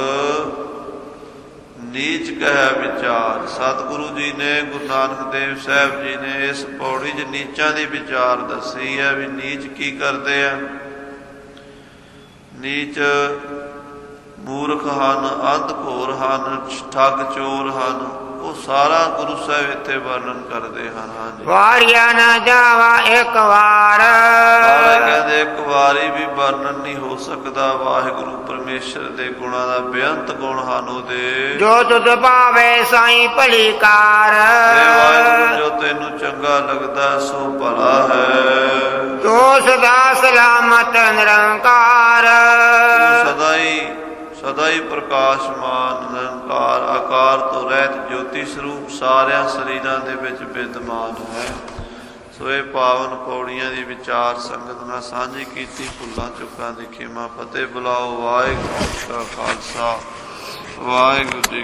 ਨੀਚ ਕਹਿ ਵਿਚਾਰ। ਸਤਿਗੁਰੂ ਜੀ ਨੇ, ਗੁਰੂ ਨਾਨਕ ਦੇਵ ਸਾਹਿਬ ਜੀ ਨੇ ਇਸ ਪੌੜੀ 'ਚ ਨੀਚਾਂ ਦੀ ਵਿਚਾਰ ਦੱਸੀ ਹੈ ਵੀ ਨੀਚ ਕੀ ਕਰਦੇ ਆ। ਨੀਚ ਮੂਰਖ ਹਨ, ਅੰਧ ਘੋਰ ਹਨ, ਠੱਗ ਚੋਰ ਹਨ, ਉਹ ਸਾਰਾ ਗੁਰੂ ਸਾਹਿਬ ਇੱਥੇ ਵਰਣਨ ਕਰਦੇ ਹਨ। ਹਾਂਜੀ, ਵਾਰਿਆ ਨਾ ਜਾਵਾ ਇੱਕ ਵਾਰ, ਕਹਿੰਦੇ ਇੱਕ ਵਾਰੀ ਵੀ ਵਰਣਨ ਨਹੀਂ ਹੋ ਸਕਦਾ। ਵਾਹਿਗੁਰੂ ਪਰਮੇਸ਼ਰ ਦੇ ਗੁਣਾਂ ਦਾ ਬੇਅੰਤ ਗੁਣ ਹਨ ਉਹਦੇ। ਜੋ ਤੁਧ ਭਾਵੇ ਸਾਈਂ ਭਲੀ ਕਾਰ, ਵਾਹਿਗੁਰੂ ਜੋ ਤੈਨੂੰ ਚੰਗਾ ਲੱਗਦਾ ਸੋ ਭਲਾ ਹੈ। ਤੋ ਸਦਾ ਸਲਾਮਤ ਨਿਰੰਕਾਰ, ਸਦਾ ਹੀ ਪ੍ਰਕਾਸ਼ਮਾਨ ਨਿਰੰਕਾਰ ਆਕਾਰ ਤੋਂ ਰਹਿਤ ਜੋਤੀ ਸਰੂਪ ਸਾਰਿਆਂ ਸਰੀਰਾਂ ਦੇ ਵਿੱਚ ਵਿਦਮਾਨ ਹੈ। ਸੋ ਇਹ ਪਾਵਨ ਪੌੜੀਆਂ ਦੀ ਵਿਚਾਰ ਸੰਗਤ ਨਾਲ ਸਾਂਝੀ ਕੀਤੀ। ਭੁੱਲਾਂ ਚੁੱਕਾਂ ਦੀ ਖਿਮਾ, ਫਤਿਹ ਬੁਲਾਓ। ਵਾਹਿਗੁਰੂ ਜੀ ਕਾ ਖਾਲਸਾ, ਵਾਹਿਗੁਰੂ ਜੀ